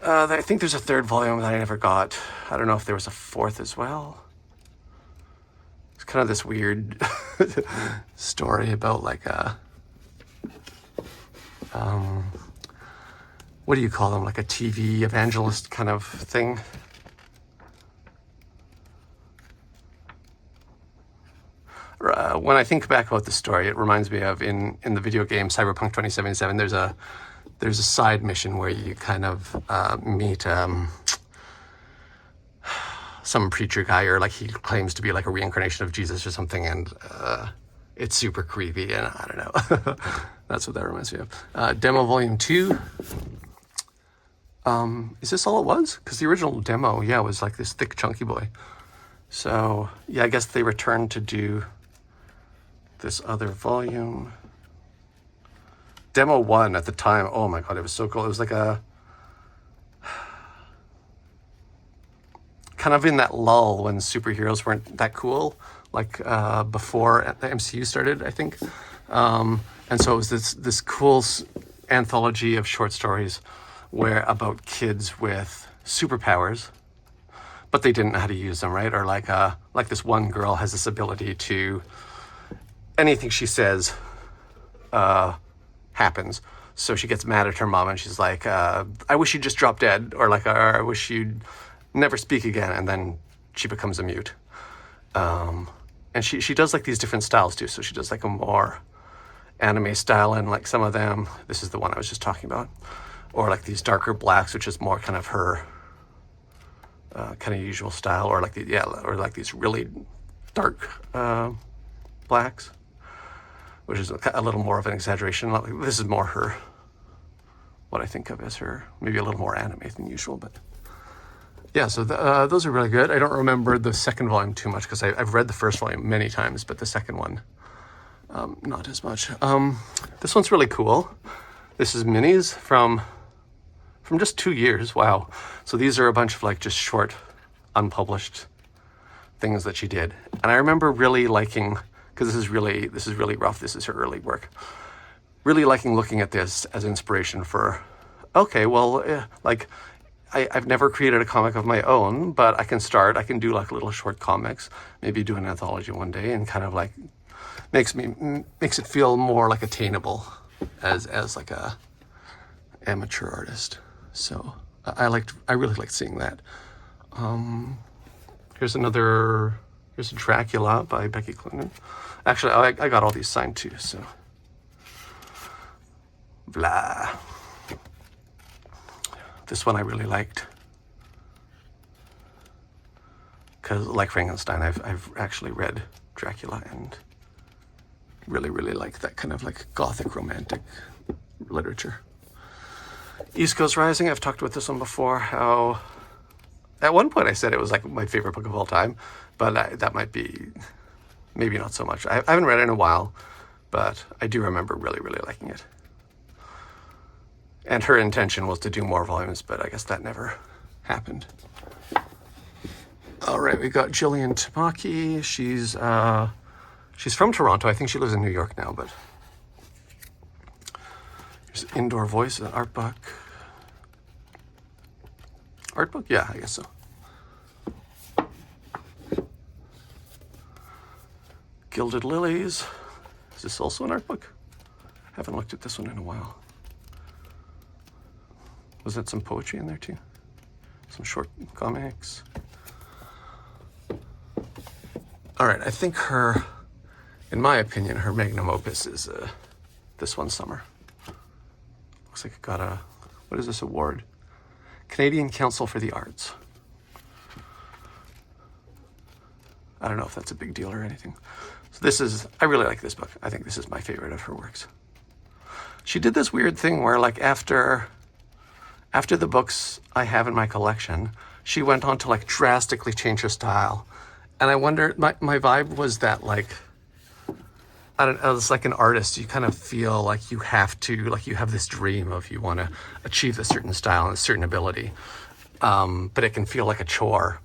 I think there's a third volume that I never got. I don't know if there was a fourth as well. It's kind of this weird story about like what do you call them? Like a TV evangelist kind of thing. When I think back about the story, it reminds me of in the video game Cyberpunk 2077. There's a side mission where you kind of meet some preacher guy, or like he claims to be like a reincarnation of Jesus or something, and it's super creepy, and I don't know. That's what that reminds me of. Demo Volume 2. Is this all it was? Because the original demo, yeah, was like this thick, chunky boy. So, yeah, I guess they returned to do this other volume. Demo 1 at the time, oh my god, it was so cool. It was like a kind of in that lull when superheroes weren't that cool, like before the MCU started, I think. And so it was this cool anthology of short stories about kids with superpowers, but they didn't know how to use them, right? Or like this one girl has this ability to, anything she says happens. So she gets mad at her mom and she's like, I wish you'd just drop dead, or like, I wish you'd never speak again. And then she becomes a mute. And she does like these different styles too. So she does like a more anime style, and like some of them, this is the one I was just talking about, or like these darker blacks, which is more kind of her kind of usual style, or like or like these really dark blacks, which is a little more of an exaggeration. This is more her, what I think of as her, maybe a little more anime than usual, but yeah, so those are really good. I don't remember the second volume too much because I've read the first volume many times, but the second one, not as much. This one's really cool. This is minis from just 2 years. Wow. So these are a bunch of like just short, unpublished things that she did. And I remember really liking, because this is really rough. This is her early work. Really liking looking at this as inspiration for, okay, well, like I've never created a comic of my own, but I can do like little short comics, maybe do an anthology one day, and kind of like makes it feel more like attainable as like a amateur artist. So I really liked seeing that. Here's a Dracula by Becky Cloonan. Actually, I got all these signed too, so blah. This one I really liked, because like Frankenstein, I've actually read Dracula and really like that kind of like gothic romantic literature. East Coast Rising, I've talked about this one before, how at one point I said it was like my favorite book of all time, but that might be maybe not so much. I haven't read it in a while, but I do remember really liking it. And her intention was to do more volumes, but I guess that never happened. All right, we got Jillian Tamaki. She's from Toronto. I think she lives in New York now, but here's Indoor Voice, an art book. Art book? Yeah, I guess so. Gilded Lilies. Is this also an art book? I haven't looked at this one in a while. Was that some poetry in there too? Some short comics. All right, I think in my opinion, her magnum opus is this one, Summer. Looks like it got what is this award? Canadian Council for the Arts. I don't know if that's a big deal or anything. So I really like this book. I think this is my favorite of her works. She did this weird thing where like after the books I have in my collection, she went on to like drastically change her style. And I wonder, my vibe was that like, I don't know, as like an artist, you kind of feel like you have to, like you have this dream of you want to achieve a certain style and a certain ability. But it can feel like a chore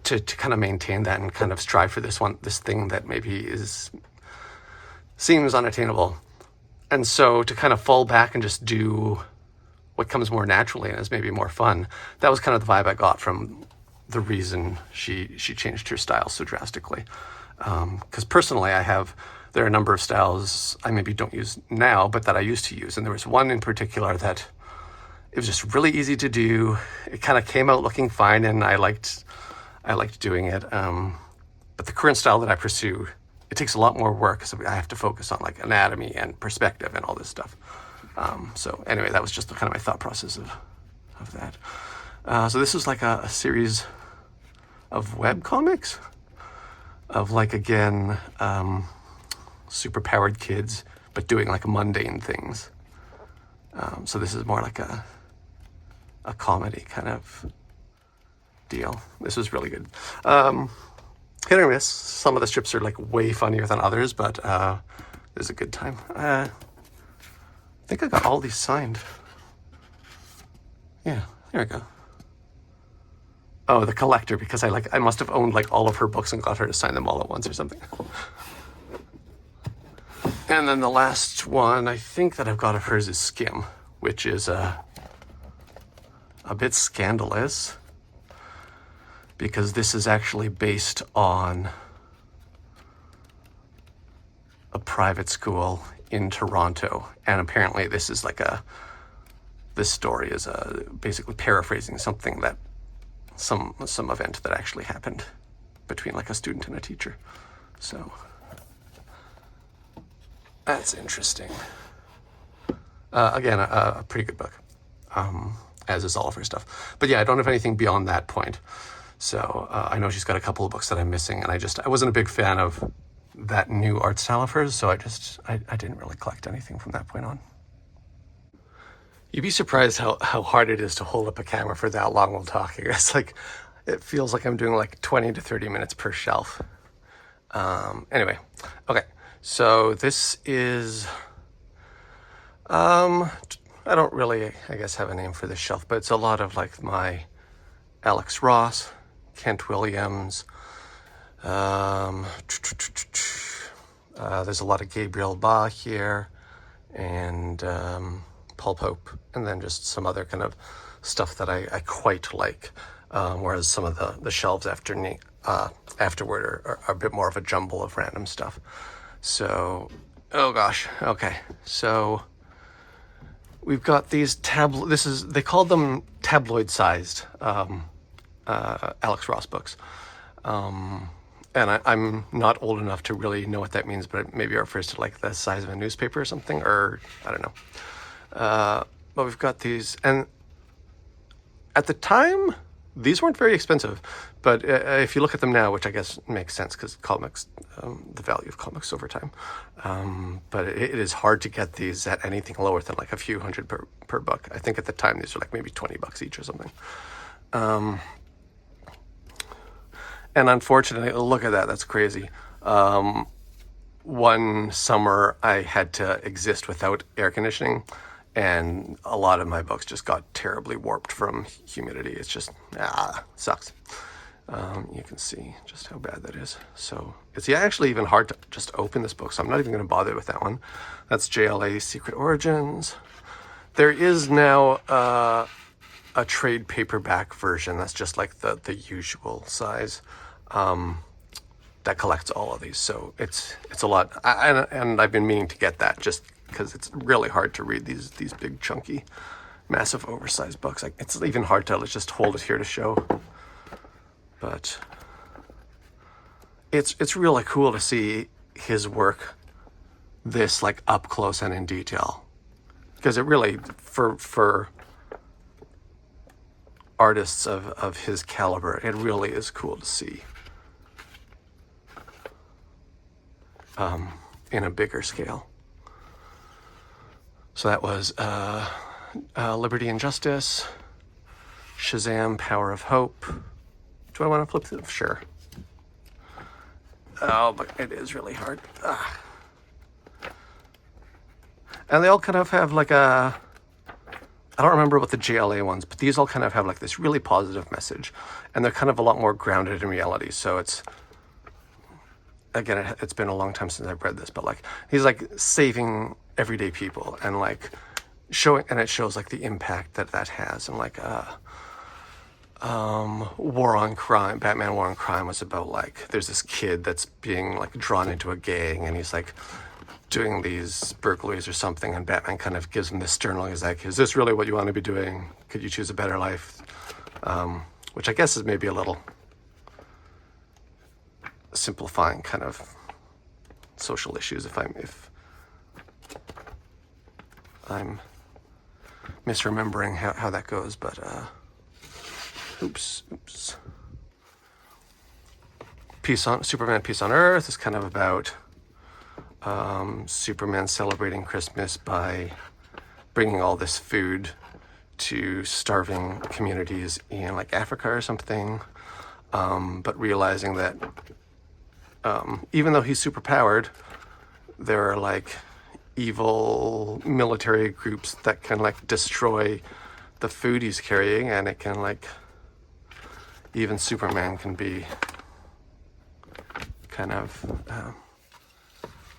to kind of maintain that and kind of strive for this thing that maybe seems unattainable. And so to kind of fall back and just do what comes more naturally and is maybe more fun, that was kind of the vibe I got from the reason she changed her style so drastically. Because personally, there are a number of styles I maybe don't use now, but that I used to use. And there was one in particular that it was just really easy to do. It kind of came out looking fine, and I liked doing it. But the current style that I pursue, it takes a lot more work because I have to focus on like anatomy and perspective and all this stuff. So anyway, that was just kind of my thought process of that. So this was like a series of web comics of like, again, super powered kids, but doing like mundane things. So this is more like a comedy kind of deal. This was really good. Hit or miss. Some of the strips are like way funnier than others, but it was a good time. I think I got all these signed. Yeah, there we go. Oh, the collector, because I must have owned like all of her books and got her to sign them all at once or something. And then the last one I think that I've got of hers is Skim, which is a bit scandalous because this is actually based on a private school in Toronto, and apparently this story is basically paraphrasing something that some event that actually happened between like a student and a teacher. So that's interesting. Again, a pretty good book, as is all of her stuff. But yeah, I don't have anything beyond that point. So I know she's got a couple of books that I'm missing, and I wasn't a big fan of that new art style of hers, so I didn't really collect anything from that point on. You'd be surprised how hard it is to hold up a camera for that long while talking. It's like, it feels like I'm doing like 20 to 30 minutes per shelf. Anyway, okay. So this is, I don't really, I guess, have a name for this shelf, but it's a lot of like my Alex Ross, Kent Williams. There's a lot of Gabriel Ba here, and Paul Pope, and then just some other kind of stuff that I quite like, whereas some of the shelves afterward are a bit more of a jumble of random stuff. So, oh gosh, okay. So we've got these they called them tabloid-sized Alex Ross books. And I'm not old enough to really know what that means, but maybe it refers to like the size of a newspaper or something, or I don't know. But we've got these, and at the time, these weren't very expensive. But if you look at them now, which I guess makes sense because comics, the value of comics over time. But it is hard to get these at anything lower than like a few hundred per book. I think at the time these were like maybe $20 each or something. And unfortunately, look at that. That's crazy. One summer I had to exist without air conditioning, and a lot of my books just got terribly warped from humidity. It's just, sucks. You can see just how bad that is. So it's actually even hard to just open this book, so I'm not even going to bother with that one. That's JLA Secret Origins. There is now a trade paperback version that's just like the usual size, that collects all of these. So it's a lot, and I've been meaning to get that just because it's really hard to read these big chunky, massive oversized books. Like, it's even hard to just hold it here to show. But it's really cool to see his work this like up close and in detail, because it really, for artists of his caliber, it really is cool to see in a bigger scale. So that was Liberty and Justice, Shazam, Power of Hope. Do I want to flip through? Sure. Oh, but it is really hard. And they all kind of have like I don't remember what the JLA ones, but these all kind of have like this really positive message, and they're kind of a lot more grounded in reality. So it's, again, it's been a long time since I've read this, but like he's like saving everyday people and like showing, and it shows like the impact that has, and like War on Crime, Batman War on Crime was about like there's this kid that's being like drawn into a gang, and he's like doing these burglaries or something, and Batman kind of gives him this stern look. He's like, is this really what you want to be doing? Could you choose a better life? Which I guess is maybe a little simplifying kind of social issues if I'm misremembering how that goes, but oops. Superman Peace on Earth is kind of about Superman celebrating Christmas by bringing all this food to starving communities in like Africa or something, but realizing that even though he's super powered, there are like evil military groups that can like destroy the food he's carrying, and it can like, even Superman can be kind of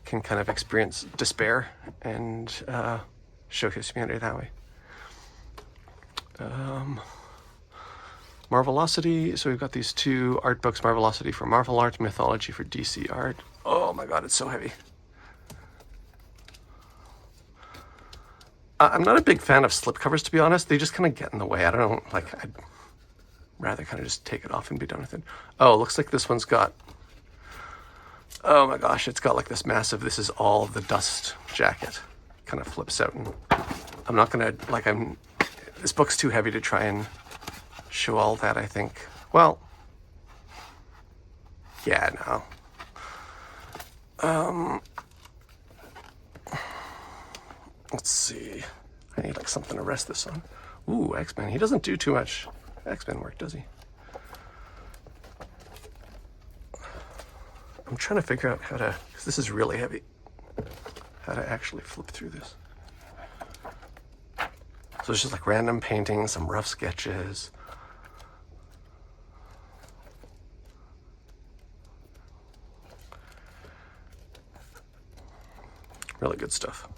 can kind of experience despair and show his humanity that way. Marvelocity, so we've got these two art books, Marvelocity for Marvel art, Mythology for DC art. Oh my god, it's so heavy. I'm not a big fan of slipcovers, to be honest. They just kind of get in the way. I don't know, like, I'd rather kind of just take it off and be done with it. Oh, looks like this one's got, oh my gosh, it's got like this massive, this is all the dust jacket. Kind of flips out, and I'm not gonna, like, this book's too heavy to try and show all that, I think. Well, yeah, no. Let's see. I need like something to rest this on. Ooh, X-Men. He doesn't do too much X-Men work, does he? I'm trying to figure out how to, because this is really heavy, how to actually flip through this. So it's just like random paintings, some rough sketches. Really good stuff.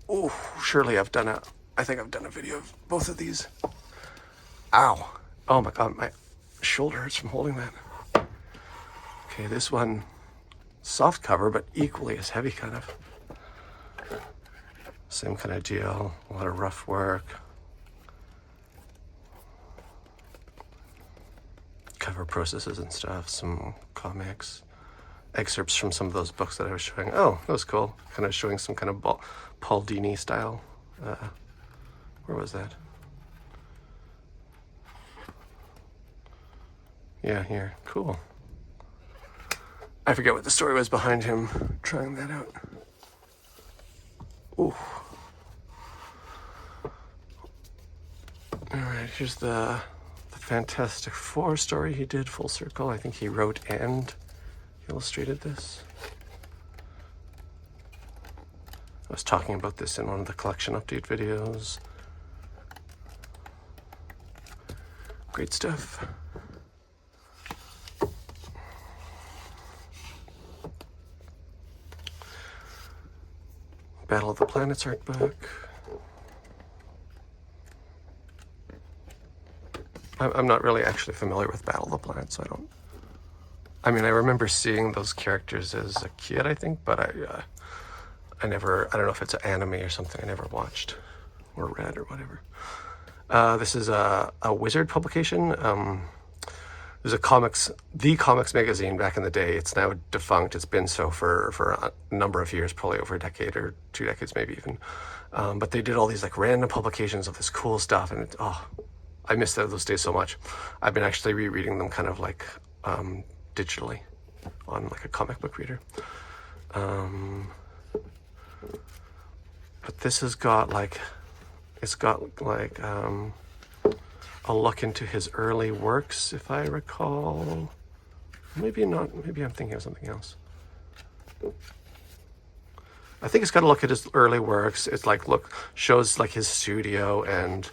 Oh, surely I think I've done a video of both of these. Ow. Oh my god, my shoulder hurts from holding that. Okay, this one, soft cover, but equally as heavy, kind of. Same kind of deal, a lot of rough work. Cover processes and stuff, some comics. Excerpts from some of those books that I was showing. Oh, that was cool. Kind of showing some kind of Paul Dini style. Where was that? Yeah, here. Cool. I forget what the story was behind him trying that out. Ooh. All right, here's the Fantastic Four story he did, full circle. I think he wrote and illustrated this. I was talking about this in one of the collection update videos. Great stuff. Battle of the Planets art book. I'm not really actually familiar with Battle of the Planets, so I remember seeing those characters as a kid, I think, but I don't know if it's an anime or something I never watched or read or whatever. This is a Wizard publication. There's the comics magazine back in the day. It's now defunct. It's been so for a number of years, probably over a decade or 2 decades, maybe even. But they did all these like random publications of this cool stuff, and I missed those days so much. I've been actually rereading them kind of like digitally on like a comic book reader. But this has got like, a look into his early works, if I recall. Maybe not, maybe I'm thinking of something else. I think it's got to look at his early works. It's like shows like his studio and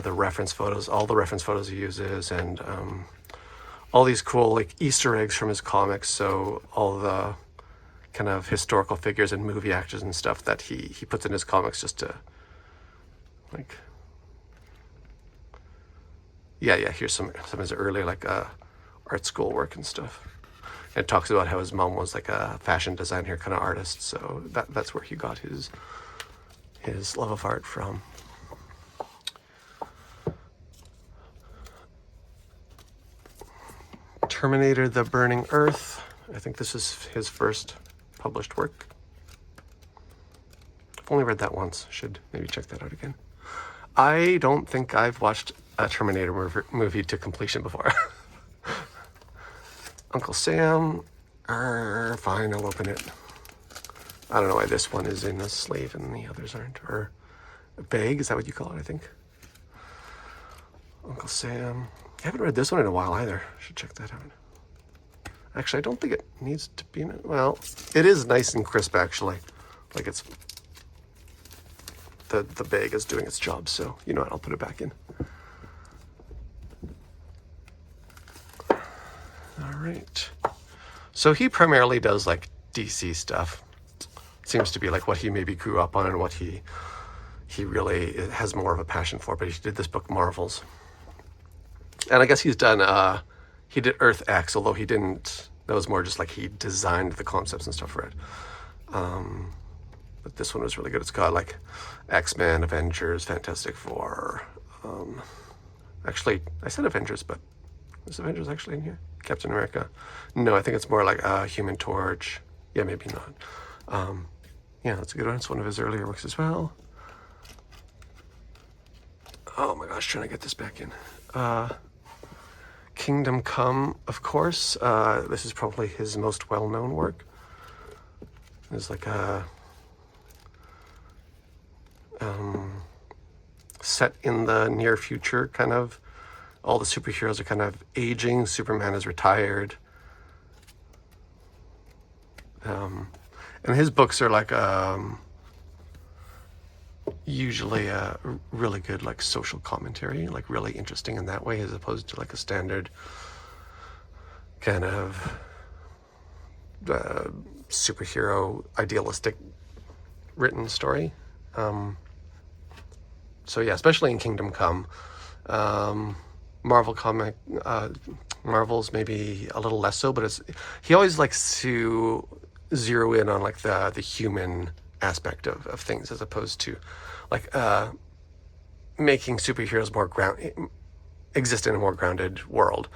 the reference photos, all the reference photos he uses, and all these cool like Easter eggs from his comics. So all the kind of historical figures and movie actors and stuff that he puts in his comics just to like. Yeah. Here's some of his early like art school work and stuff. And it talks about how his mom was like a fashion designer kind of artist, so that's where he got his love of art from. Terminator: The Burning Earth. I think this is his first published work. I've only read that once. Should maybe check that out again. I don't think I've watched a Terminator movie to completion before. Uncle Sam. Fine, I'll open it. I don't know why this one is in a sleeve and the others aren't. Or a bag, is that what you call it, I think? Uncle Sam. I haven't read this one in a while either. Should check that out. Actually, I don't think it needs to be in it. Well, it is nice and crisp, actually. Like it's... The bag is doing its job, so you know what, I'll put it back in. All right. So he primarily does like DC stuff. Seems to be like what he maybe grew up on and what he really has more of a passion for. But he did this book Marvels, and I guess he's done. He did Earth X, although he didn't. That was more just like he designed the concepts and stuff for it. But this one was really good. It's got like X-Men, Avengers, Fantastic Four. Actually, I said Avengers, but is Avengers actually in here? Captain America? No, I think it's more like Human Torch. Yeah, maybe not. Yeah, that's a good one. It's one of his earlier works as well. Oh my gosh, trying to get this back in. Kingdom Come, of course. This is probably his most well-known work. It's like a set in the near future, kind of. All the superheroes are kind of aging. Superman is retired. And his books are like usually a really good like social commentary, like really interesting in that way, as opposed to like a standard kind of superhero idealistic written story. So yeah, especially in Kingdom Come. Marvel's maybe a little less so, but he always likes to zero in on like the human aspect of things, as opposed to like making superheroes exist in a more grounded world,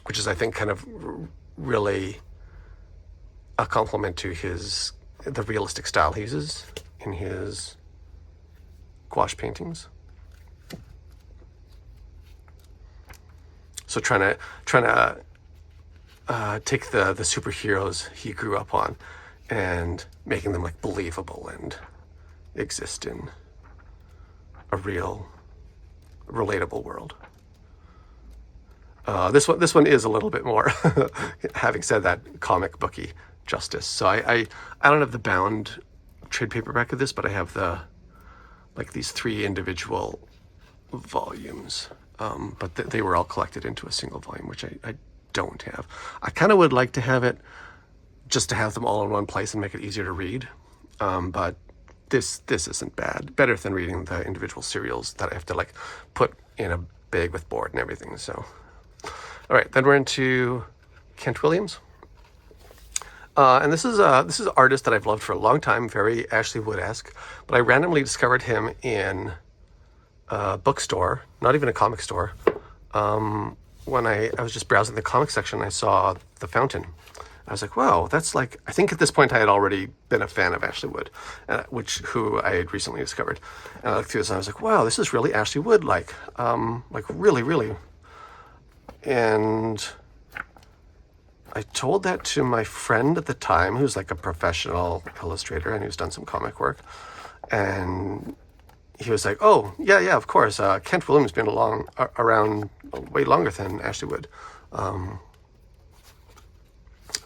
which is I think kind of really a compliment to the realistic style he uses in his gouache paintings. So trying to take the superheroes he grew up on and making them like believable and exist in a real, relatable world. This one is a little bit more, having said that, comic booky justice. So I don't have the bound trade paperback of this, but I have these 3 individual volumes. But they were all collected into a single volume, which I don't have. I kind of would like to have it just to have them all in one place and make it easier to read. But this isn't bad. Better than reading the individual serials that I have to like put in a bag with board and everything. So, all right, then we're into Kent Williams. And this is an artist that I've loved for a long time, very Ashley Wood-esque. But I randomly discovered him in a bookstore, not even a comic store. When I was just browsing the comic section, I saw The Fountain. I was like, wow, that's like, I think at this point I had already been a fan of Ashley Wood, who I had recently discovered. And I looked through this and I was like, wow, this is really Ashley Wood, like really, really. And I told that to my friend at the time, who's like a professional illustrator and who's done some comic work. And he was like, oh, yeah, of course. Kent Williams has been around way longer than Ashley Wood.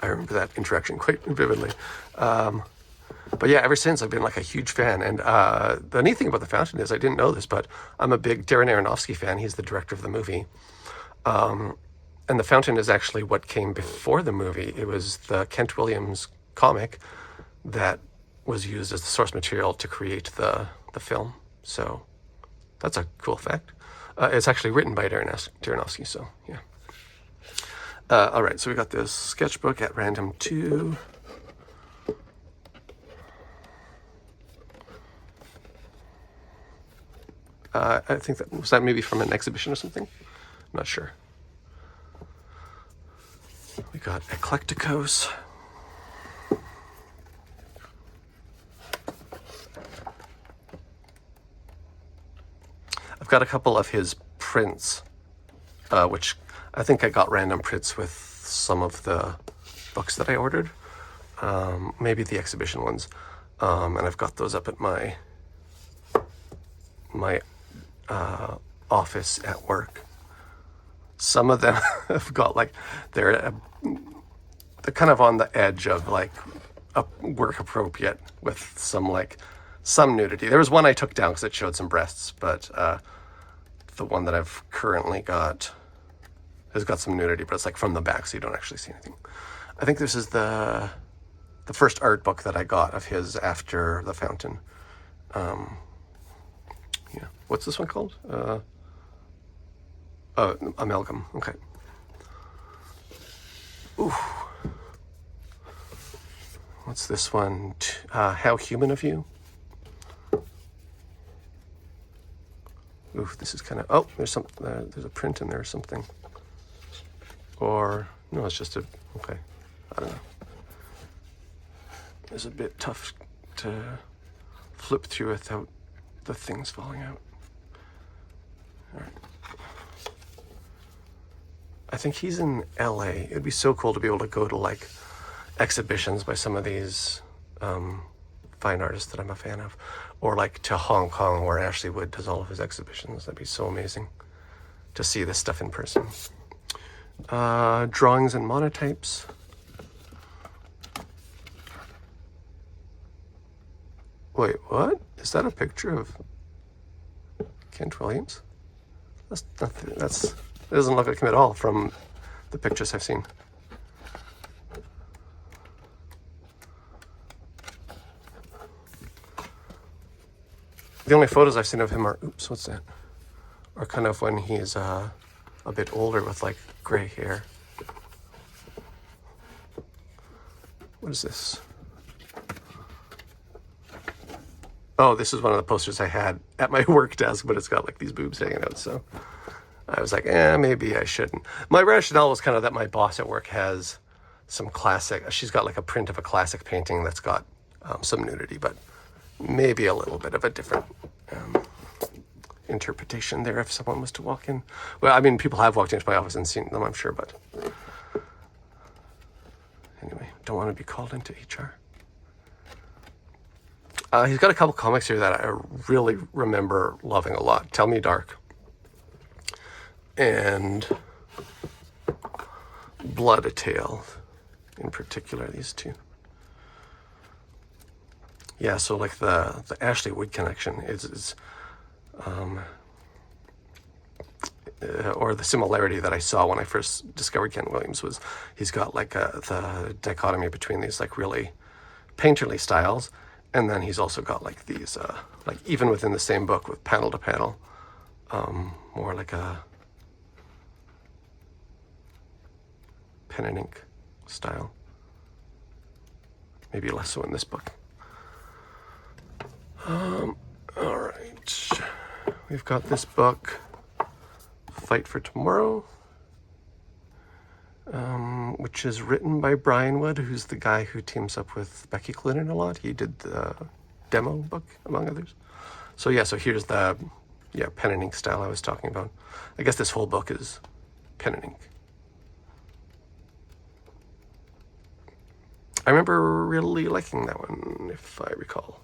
I remember that interaction quite vividly. But yeah, ever since I've been like a huge fan. And the neat thing about The Fountain is, I didn't know this, but I'm a big Darren Aronofsky fan. He's the director of the movie. And The Fountain is actually what came before the movie. It was the Kent Williams comic that was used as the source material to create the film. So that's a cool fact. It's actually written by Darren Aronofsky, so yeah. All right, so we got this sketchbook at random 2. I think was that maybe from an exhibition or something? I'm not sure. We got Eclecticos. I've got a couple of his prints, which I think I got random prints with some of the books that I ordered, maybe the exhibition ones, and I've got those up at my office at work. Some of them have got like they're kind of on the edge of like work appropriate with some nudity. There was one I took down because it showed some breasts, but the one that I've currently got has got some nudity, but it's like from the back, so you don't actually see anything. I think this is the first art book that I got of his after The Fountain. Yeah, what's this one called? Amalgam. Okay. Ooh. What's this one? How Human of You? Ooh, this is kind of... Oh, there's there's a print in there or something. Or... No, it's just a... Okay. I don't know. It's a bit tough to flip through without the things falling out. All right. I think he's in LA. It'd be so cool to be able to go to like exhibitions by some of these fine artists that I'm a fan of, or like to Hong Kong where Ashley Wood does all of his exhibitions. That'd be so amazing to see this stuff in person. Drawings and monotypes. Wait, what? Is that a picture of Kent Williams? That's nothing. It doesn't look like him at all from the pictures I've seen. The only photos I've seen of him are, oops, what's that? Are kind of when he's a bit older with like gray hair. What is this? Oh, this is one of the posters I had at my work desk, but it's got like these boobs hanging out, so I was like, maybe I shouldn't. My rationale was kind of that my boss at work has some classic, she's got like a print of a classic painting that's got some nudity, but maybe a little bit of a different interpretation there if someone was to walk in. Well, I mean, people have walked into my office and seen them, I'm sure, but anyway, don't want to be called into HR. He's got a couple comics here that I really remember loving a lot. Tell Me Dark and Blood a Tale, in particular, these two. Yeah, so like the Ashley Wood connection is or the similarity that I saw when I first discovered Kent Williams was he's got like the dichotomy between these like really painterly styles, and then he's also got like these like even within the same book with panel to panel, more like a pen and ink style. Maybe less so in this book. All right. We've got this book, Fight for Tomorrow, which is written by Bryan Wood, who's the guy who teams up with Becky Cloonan a lot. He did the demo book, among others. So yeah, so here's the pen and ink style I was talking about. I guess this whole book is pen and ink. I remember really liking that one, if I recall.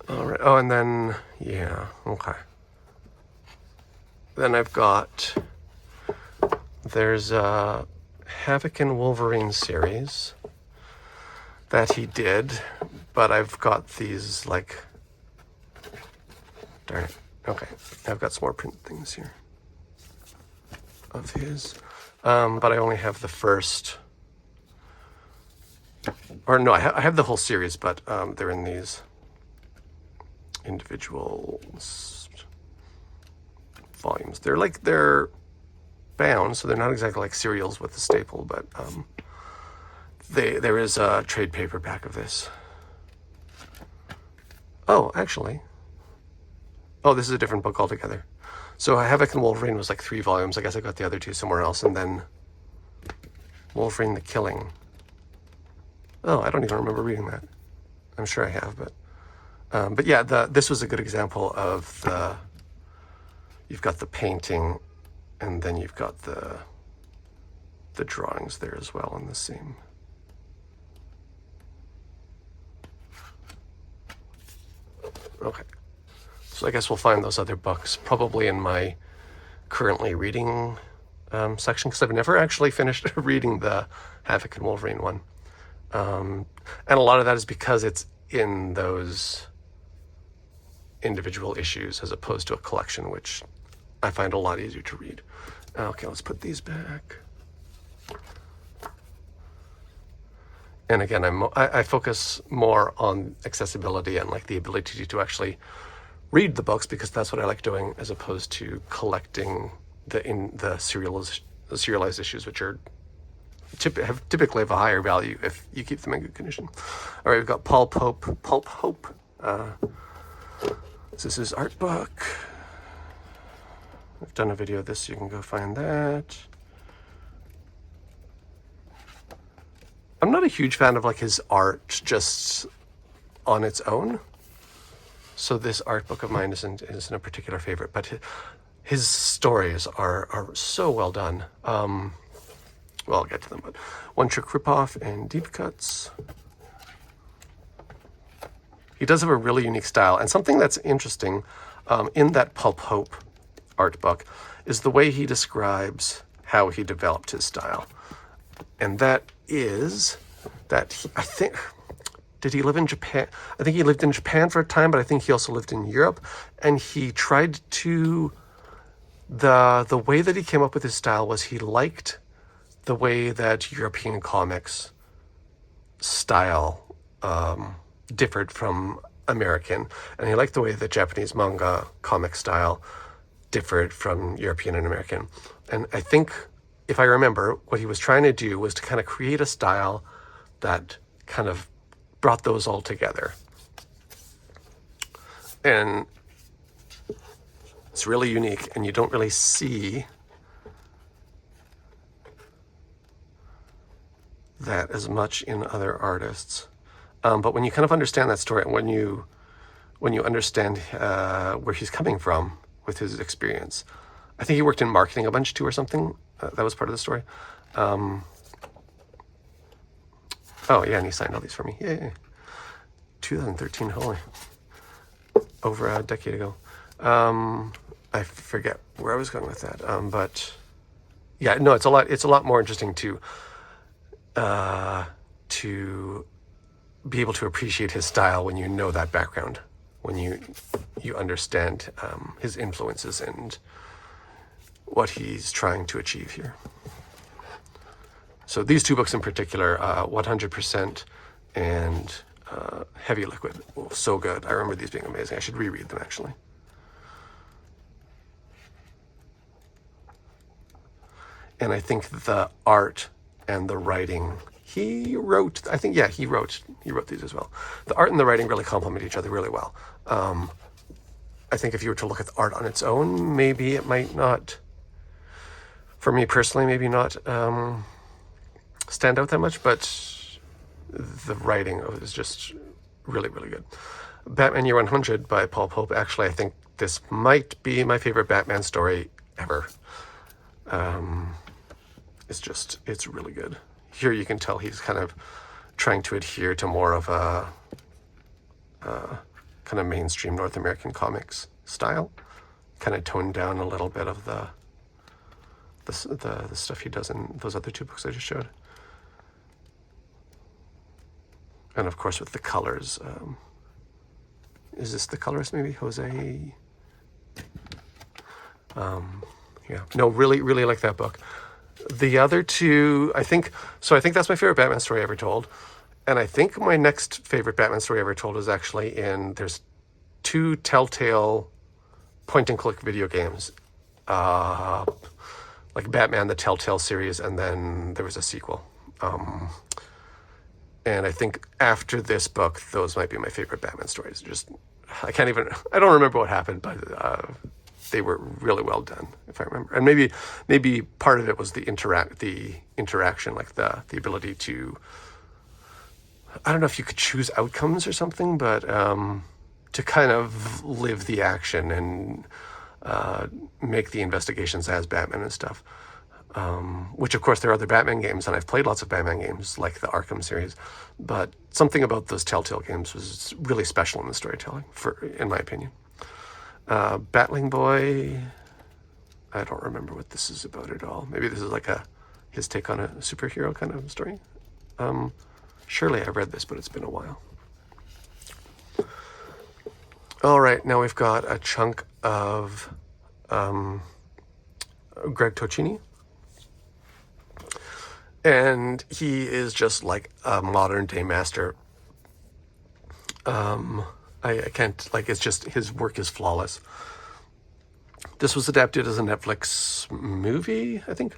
All right. Oh, and then, yeah, okay. Then I've got, there's Havoc and Wolverine series that he did, but I've got these, like, darn it. Okay, I've got some more print things here of his, but I only have the first, or no, I have the whole series, but they're in these individual volumes. They're bound, so they're not exactly like serials with the staple, but there is a trade paperback of this. Oh, actually, this is a different book altogether. So Havoc and Wolverine was like 3 volumes. I guess I got the other 2 somewhere else, and then Wolverine the Killing. Oh, I don't even remember reading that. I'm sure I have, but yeah, this was a good example of you've got the painting, and then you've got the drawings there as well in the same. Okay. So I guess we'll find those other books probably in my currently reading section, because I've never actually finished reading the Havoc and Wolverine one. And a lot of that is because it's in those individual issues as opposed to a collection, which I find a lot easier to read. Okay, let's put these back. And again, I focus more on accessibility and like the ability to actually read the books, because that's what I like doing, as opposed to collecting the serialized issues, which are typically have a higher value if you keep them in good condition. All right, we've got Pulp Hope. This is his art book. I've done a video of this, so you can go find that. I'm not a huge fan of like his art just on its own, so this art book of mine isn't a particular favorite, but his stories are so well done. Well, I'll get to them, but One Trick Ripoff and Deep Cuts. He does have a really unique style, and something that's interesting in that Pulp Hope art book is the way he describes how he developed his style. And that is that I think, did he live in Japan? I think he lived in Japan for a time, but I think he also lived in Europe. And he tried to, the way that he came up with his style was he liked the way that European comics style differed from American. And he liked the way that Japanese manga comic style differed from European and American. And I think, if I remember, what he was trying to do was to kind of create a style that kind of brought those all together. And it's really unique, and you don't really see that as much in other artists. But when you kind of understand that story, and when you understand where he's coming from with his experience, I think he worked in marketing a bunch too or something. That was part of the story. Oh yeah, and he signed all these for me. Yay. 2013, holy. Over a decade ago. I forget where I was going with that. But yeah, no, it's a lot more interesting to be able to appreciate his style when you know that background, when you understand his influences and what he's trying to achieve here. So these 2 books in particular, 100% and Heavy Liquid, so good. I remember these being amazing. I should reread them, actually. And I think the art and the writing, he wrote these as well. The art and the writing really complement each other really well. I think if you were to look at the art on its own, maybe it might not, for me personally, maybe not stand out that much, but the writing is just really, really good. Batman Year 100 by Paul Pope. Actually, I think this might be my favorite Batman story ever. It's really good. Here you can tell he's kind of trying to adhere to more of a kind of mainstream North American comics style. Kind of toned down a little bit of the stuff he does in those other two books I just showed. And of course with the colors. Is this the colorist maybe? Jose? Yeah. No, really like that book. The other two, I think that's my favorite Batman story ever told. And I think my next favorite Batman story ever told is actually there's two Telltale point-and-click video games. Like Batman, the Telltale series, and then there was a sequel. And I think after this book, those might be my favorite Batman stories. I don't remember what happened, but they were really well done, if I remember. And maybe part of it was the interaction, like the ability to, I don't know if you could choose outcomes or something, but to kind of live the action and make the investigations as Batman and stuff. Which, of course, there are other Batman games, and I've played lots of Batman games, like the Arkham series. But something about those Telltale games was really special in the storytelling, in my opinion. Battling Boy, I don't remember what this is about at all. Maybe this is like his take on a superhero kind of story. Surely I read this, but it's been a while. All right, now we've got a chunk of Greg Tocchini. And he is just like a modern day master. I can't, it's just, his work is flawless. This was adapted as a Netflix movie, I think.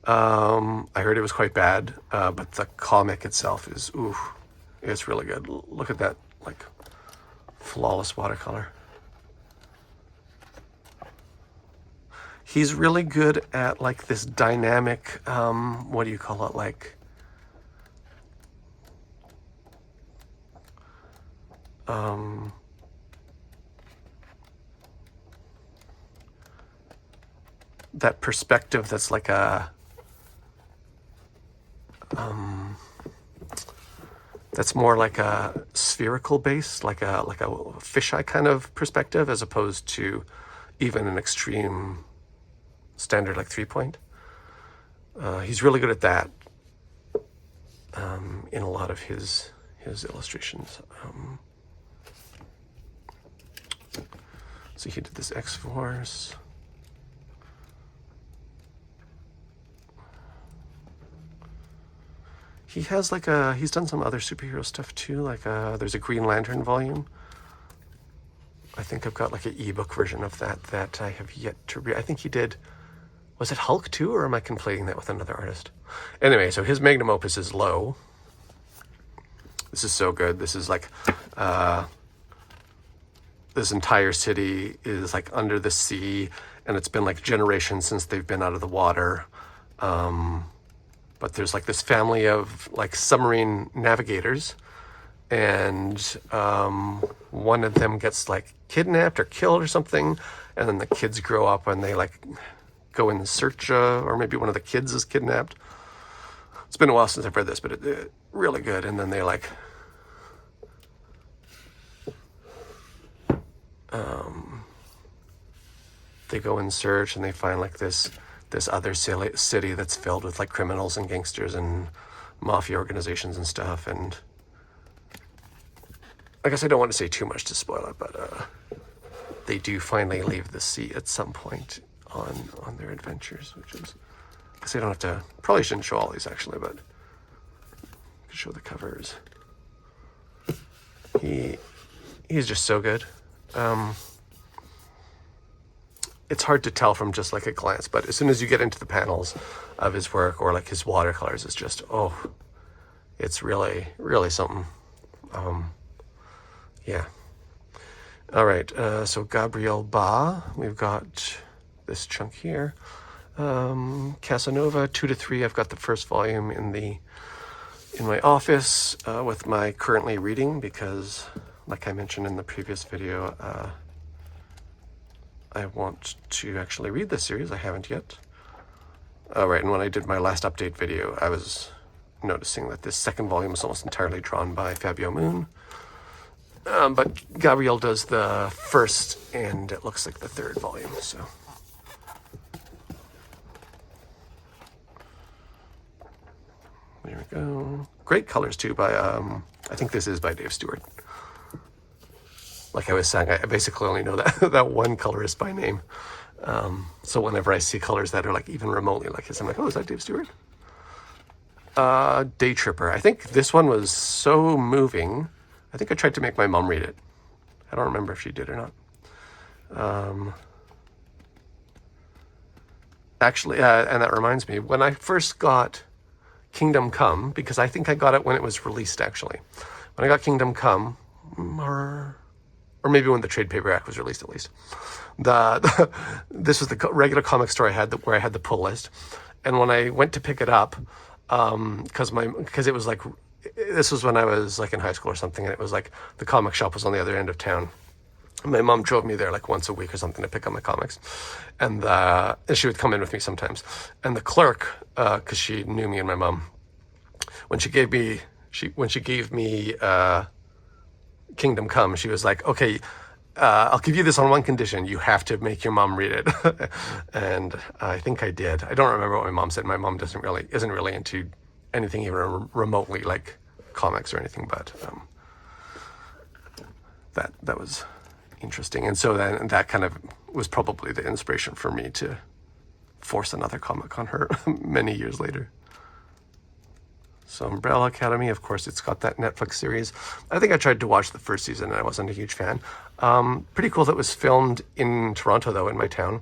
I heard it was quite bad, but the comic itself is, it's really good. Look at that, flawless watercolor. He's really good at this dynamic, what do you call it? That perspective that's like a, that's more like a spherical base, like a fisheye kind of perspective, as opposed to even an extreme standard 3-point. He's really good at that in a lot of his illustrations. So he did this X-Force. He has he's done some other superhero stuff too. There's a Green Lantern volume. I think I've got an ebook version of that I have yet to read. I think he did. Was it Hulk too, or am I conflating that with another artist? Anyway, so his magnum opus is Low. This is so good. This is this entire city is under the sea, and it's been generations since they've been out of the water. But there's this family of submarine navigators, and one of them gets kidnapped or killed or something, and then the kids grow up and they go in search, or maybe one of the kids is kidnapped. It's been a while since I've read this, but it's really good. And then they they go in search, and they find this other city that's filled with criminals and gangsters and mafia organizations and stuff. And I guess I don't want to say too much to spoil it, but they do finally leave the sea at some point on their adventures, which is, I guess I don't have to, probably shouldn't show all these actually, but I could show the covers. He's just so good. It's hard to tell from just a glance, but as soon as you get into the panels of his work or his watercolors, it's just, it's really, really something. Yeah. All right. So Gabriel Ba, we've got this chunk here. Casanova 2 to 3. I've got the first volume in my office with my currently reading, because like I mentioned in the previous video, I want to actually read this series. I haven't yet. All right, and when I did my last update video, I was noticing that this second volume is almost entirely drawn by Fabio Moon. But Gabriel does the first, and it looks like the third volume, so. go. Great colors too by, I think this is by Dave Stewart. Like I was saying, I basically only know that one colorist by name. So whenever I see colors that are like even remotely like his, I'm like, oh, is that Dave Stewart? Day Tripper. I think this one was so moving. I think I tried to make my mom read it. I don't remember if she did or not. Actually, and that reminds me, when I first got Kingdom Come, because I think I got it when it was released, actually. When I got Kingdom Come, or maybe when the trade paperback was released, at least. This was the regular comic store I had where I had the pull list, and when I went to pick it up, because it was like, this was when I was like in high school or something, and it was like the comic shop was on the other end of town. My mom drove me there like once a week or something to pick up my comics, and she would come in with me sometimes. And the clerk, because she knew me and my mom, when she gave me Kingdom Come, she was like, okay, I'll give you this on one condition: you have to make your mom read it. And I think I did. I don't remember what my mom said. My mom isn't really into anything even remotely like comics or anything, but that was interesting. And so then that kind of was probably the inspiration for me to force another comic on her many years later. So Umbrella Academy, of course, it's got that Netflix series. I think I tried to watch the first season and I wasn't a huge fan. Pretty cool that it was filmed in Toronto, though, in my town.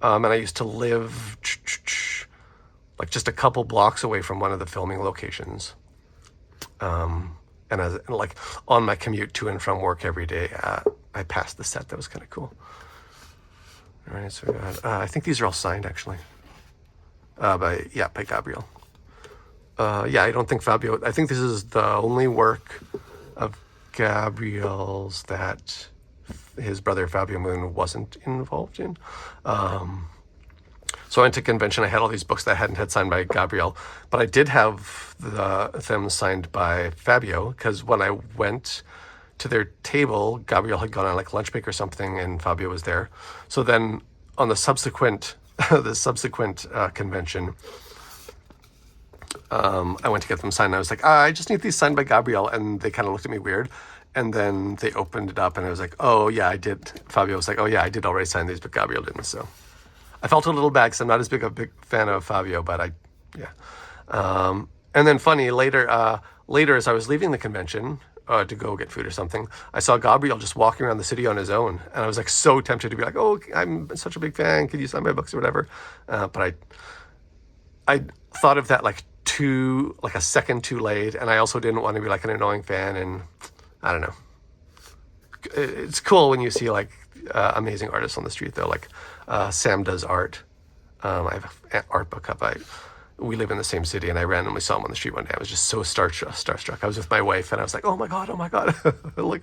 And I used to live like just a couple blocks away from one of the filming locations. And as like on my commute to and from work every day, I passed the set. That was kind of cool. All right, so we got, I think these are all signed actually. By Gabriel. I don't think Fabio. I think this is the only work of Gabriel's that his brother Fabio Moon wasn't involved in. So I went to convention. I had all these books that I hadn't had signed by Gabriel, but I did have them signed by Fabio, because when I went to their table, Gabriel had gone on like lunch break or something, and Fabio was there. So then on the subsequent convention, I went to get them signed. I was like, I just need these signed by Gabriel, and they kind of looked at me weird. And then they opened it up, and I was like, oh yeah, I did. Fabio was like, oh yeah, I did already sign these, but Gabriel didn't. So I felt a little bad because I'm not as big fan of Fabio, but and then funny, later as I was leaving the convention to go get food or something, I saw Gabriel just walking around the city on his own, and I was like so tempted to be like, oh, I'm such a big fan, could you sign my books or whatever? But I thought of that like a second too late, and I also didn't want to be like an annoying fan, and I don't know. It's cool when you see like amazing artists on the street though, like Sam does art. I have an art book up. We live in the same city, and I randomly saw him on the street one day. I was just so starstruck. I was with my wife, and I was like, oh my god. Look.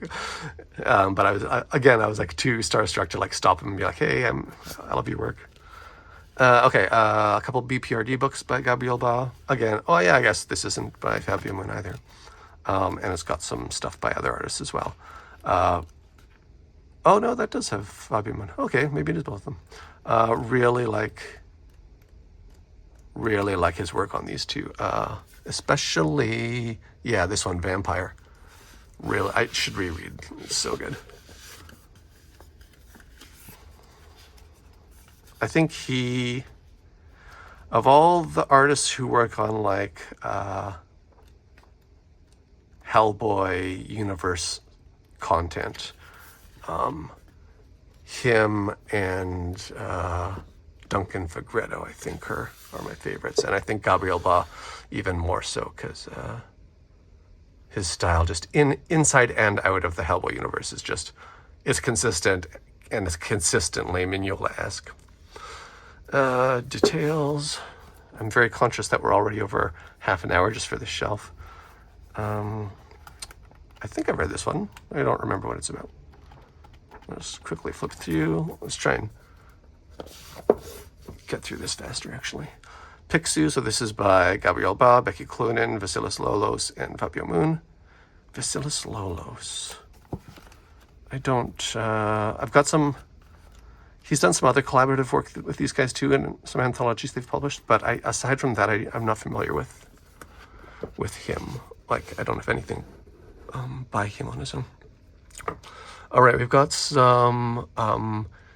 But I was like too starstruck to like stop him and be like, hey, I love your work. A couple BPRD books by Gabriel Ba. Again, I guess this isn't by Fabio Moon either. And it's got some stuff by other artists as well. No, that does have Fabio Moon. Okay, maybe it is both of them. Really like his work on these two. Especially, this one, Vampire. Really, I should reread. It's so good. I think of all the artists who work on like Hellboy universe content, him and Duncan Fegredo, I think, are my favorites. And I think Gabriel Ba even more so, because his style just inside and out of the Hellboy universe is consistent, and it's consistently Mignola-esque. Details. I'm very conscious that we're already over half an hour just for this shelf. I think I've read this one. I don't remember what it's about. Let's quickly flip through. Let's try and get through this faster, actually. Picsou. So this is by Gabriel Ba, Becky Cloonan, Vasilis Lolos, and Fabio Moon. Vasilis Lolos. I've got some... He's done some other collaborative work with these guys too, and some anthologies they've published, but aside from that, I'm not familiar with with him. Like, I don't have anything by him on his own. All right, we've got some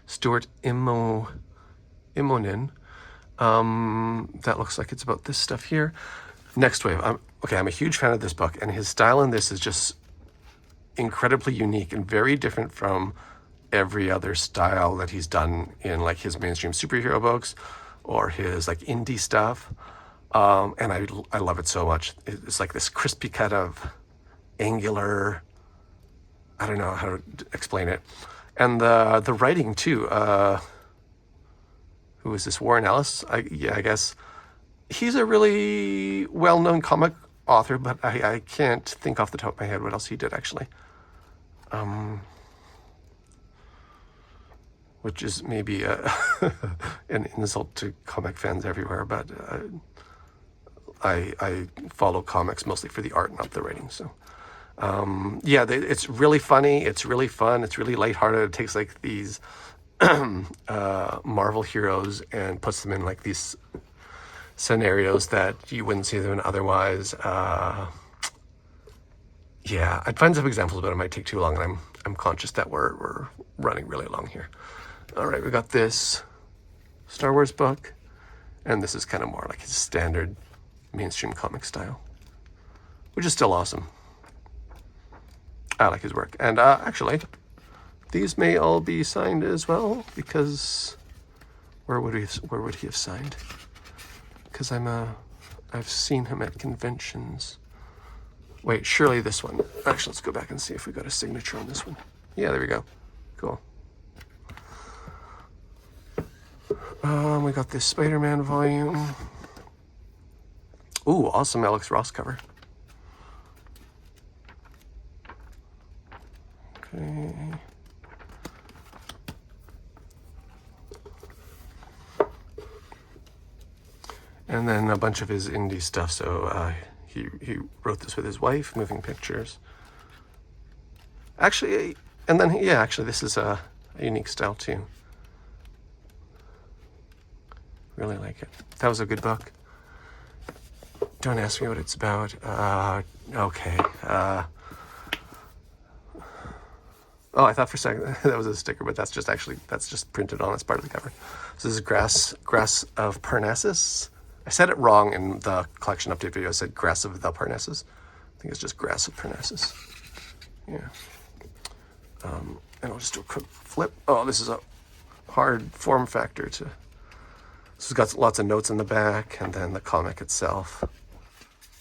Stuart Immonen. That looks like it's about this stuff here. Next wave. I'm a huge fan of this book, and his style in this is just incredibly unique and very different from every other style that he's done in like his mainstream superhero books or his like indie stuff. And I love it so much. It's like this crispy cut of angular, I don't know how to explain it. And the writing too. Who is this? Warren Ellis? I guess he's a really well-known comic author, but I can't think off the top of my head what else he did actually. Which is maybe an insult to comic fans everywhere, but I follow comics mostly for the art, not the writing. So it's really funny. It's really fun. It's really lighthearted. It takes like these Marvel heroes and puts them in like these scenarios that you wouldn't see them in otherwise. I'd find some examples, but it might take too long, and I'm conscious that we're running really long here. All right, we got this Star Wars book, and this is kind of more like his standard mainstream comic style, which is still awesome. I like his work, and actually, these may all be signed as well, because where would he have signed? Because I've seen him at conventions. Wait, surely this one. Actually, let's go back and see if we got a signature on this one. Yeah, there we go. Cool. We got this Spider-Man volume. Ooh, awesome Alex Ross cover. Okay. And then a bunch of his indie stuff. So he wrote this with his wife, moving pictures. Actually, and then this is a unique style too. Really like it. That was a good book. Don't ask me what it's about. Okay. I thought for a second that was a sticker, but that's just printed on as part of the cover. So this is Grass of Parnassus. I said it wrong in the collection update video. I said Grass of the Parnassus. I think it's just Grass of Parnassus. Yeah. And I'll just do a quick flip. Oh, this is a hard form factor to... This has got lots of notes in the back, and then the comic itself.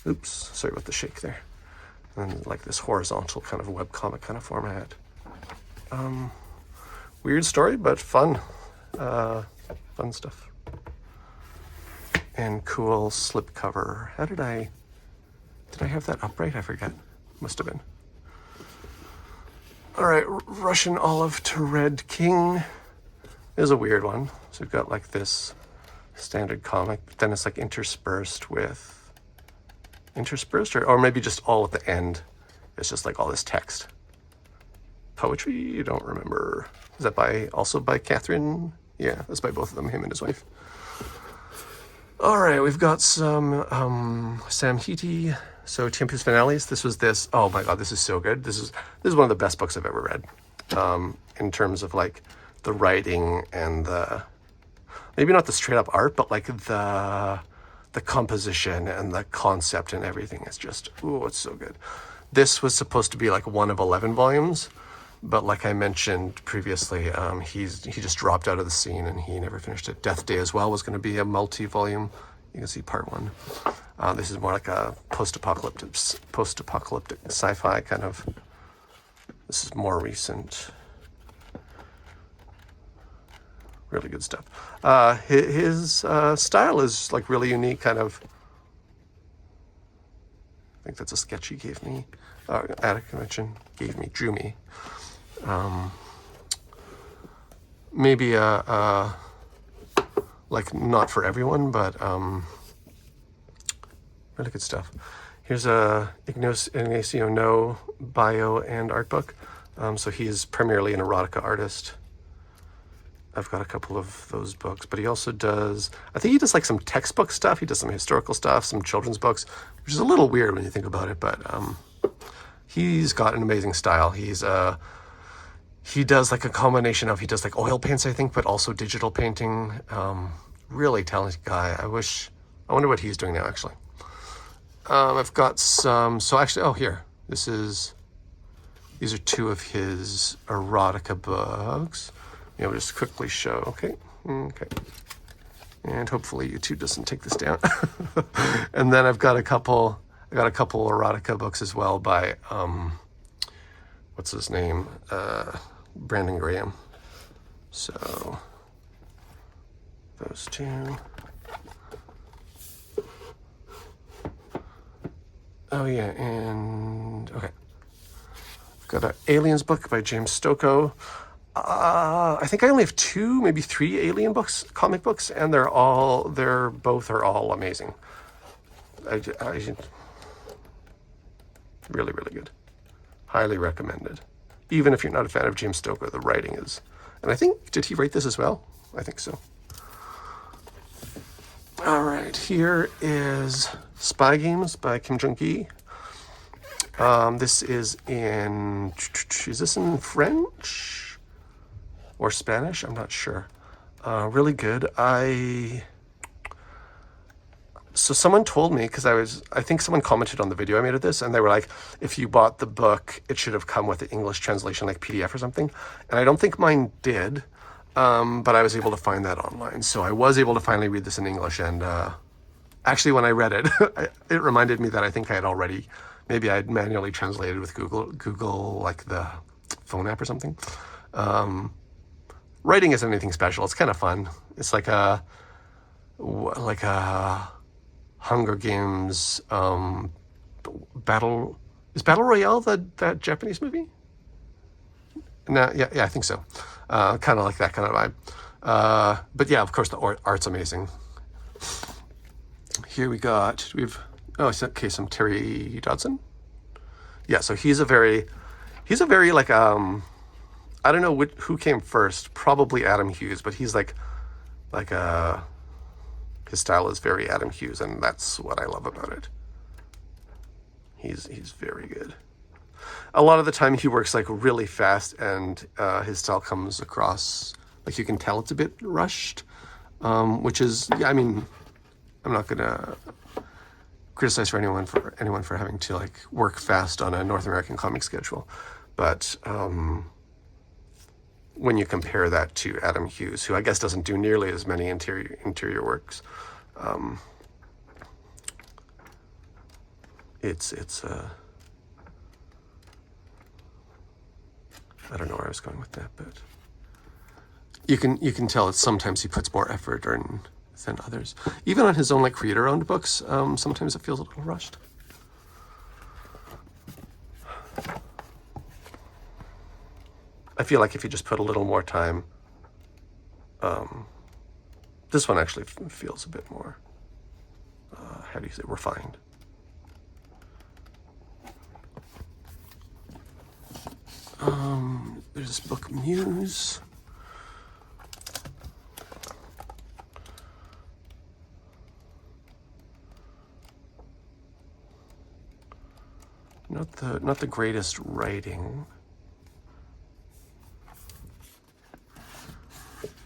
Oops, sorry about the shake there. And like this horizontal kind of web comic kind of format. Weird story, but fun. Fun stuff. And cool slipcover. Did I have that upright? I forget. Must have been. All right, Russian Olive to Red King is a weird one. So we've got like this standard comic, but then it's like interspersed or maybe just all at the end. It's just like all this text. Poetry, you don't remember. Is that also by Catherine? Yeah, that's by both of them, him and his wife. All right, we've got some Sam Hiti. So Tiempos Finales. This was this. Oh my God, this is so good. This is one of the best books I've ever read. In terms of like the writing and the, maybe not the straight up art, but like the composition and the concept and everything. It's just, it's so good. This was supposed to be like one of 11 volumes, but like I mentioned previously, he just dropped out of the scene and he never finished it. Death Day as well was going to be a multi-volume. You can see part one. This is more like a post-apocalyptic sci-fi kind of. This is more recent. Really good stuff. His style is like really unique, kind of. I think that's a sketch he gave me at a convention. Drew me. Maybe like not for everyone, but really good stuff. Here's a Ignacio No bio and art book. So he's primarily an erotica artist. I've got a couple of those books, but he also does, I think he does like some textbook stuff. He does some historical stuff, some children's books, which is a little weird when you think about it, but he's got an amazing style. He does like a combination of, he does like oil paints, I think, but also digital painting. Really talented guy. I wonder what he's doing now, actually. I've got some, so actually, oh, here, these are two of his erotica books. I'll just quickly show, okay. And hopefully YouTube doesn't take this down. And then I got a couple erotica books as well by, what's his name? Brandon Graham. So, those two. Oh yeah, and, okay. I've got an Aliens book by James Stokoe. I think I only have 2, maybe 3 Alien books, comic books, and both are all amazing. Really, really good. Highly recommended. Even if you're not a fan of James Stokoe, the writing is, and I think, did he write this as well? I think so. All right, here is Spy Games by Kim Jung-gi. This is this in French? Or Spanish, I'm not sure. Really good. So someone told me, because I think someone commented on the video I made of this, and they were like, if you bought the book, it should have come with the English translation, like PDF or something. And I don't think mine did, but I was able to find that online. So I was able to finally read this in English, and actually when I read it, it reminded me that I think I had manually translated with Google, like the phone app or something. Writing isn't anything special. It's kind of fun. It's like a Hunger Games battle. Is Battle Royale that Japanese movie? No, yeah, I think so. Kind of like that kind of vibe. But yeah, of course the art's amazing. Here some Terry Dodson. Yeah, so he's a very like I don't know who came first. Probably Adam Hughes, but he's like his style is very Adam Hughes, and that's what I love about it. He's very good. A lot of the time he works like really fast, and his style comes across like you can tell it's a bit rushed, which is, yeah, I mean, I'm not gonna criticize anyone for having to like work fast on a North American comic schedule, but when you compare that to Adam Hughes, who I guess doesn't do nearly as many interior works, it's I don't know where I was going with that, but you can tell it's sometimes he puts more effort than others. Even on his own like creator-owned books, sometimes it feels a little rushed. I feel like if you just put a little more time, this one actually feels a bit more, how do you say, refined. There's this book, Muse. Not the greatest writing,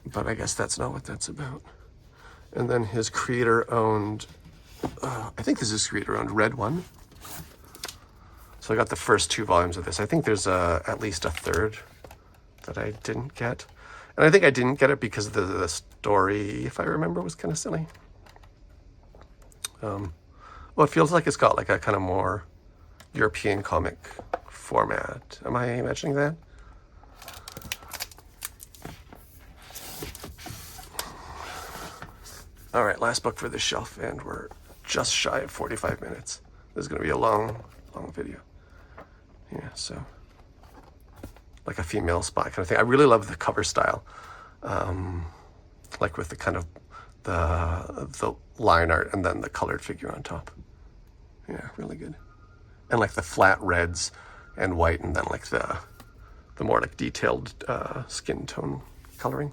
but I guess that's not what that's about. And then his creator-owned, I think this is creator-owned, Red One. So I got the first 2 volumes of this. I think there's at least a third that I didn't get. And I think I didn't get it because the story, if I remember, was kind of silly. Well, it feels like it's got like a kind of more European comic format. Am I imagining that? All right, last book for this shelf, and we're just shy of 45 minutes. This is going to be a long video. Yeah, so like a female spy kind of thing. I really love the cover style, like with the kind of the line art and then the colored figure on top. Yeah, really good. And like the flat reds and white, and then like the more like detailed skin tone coloring.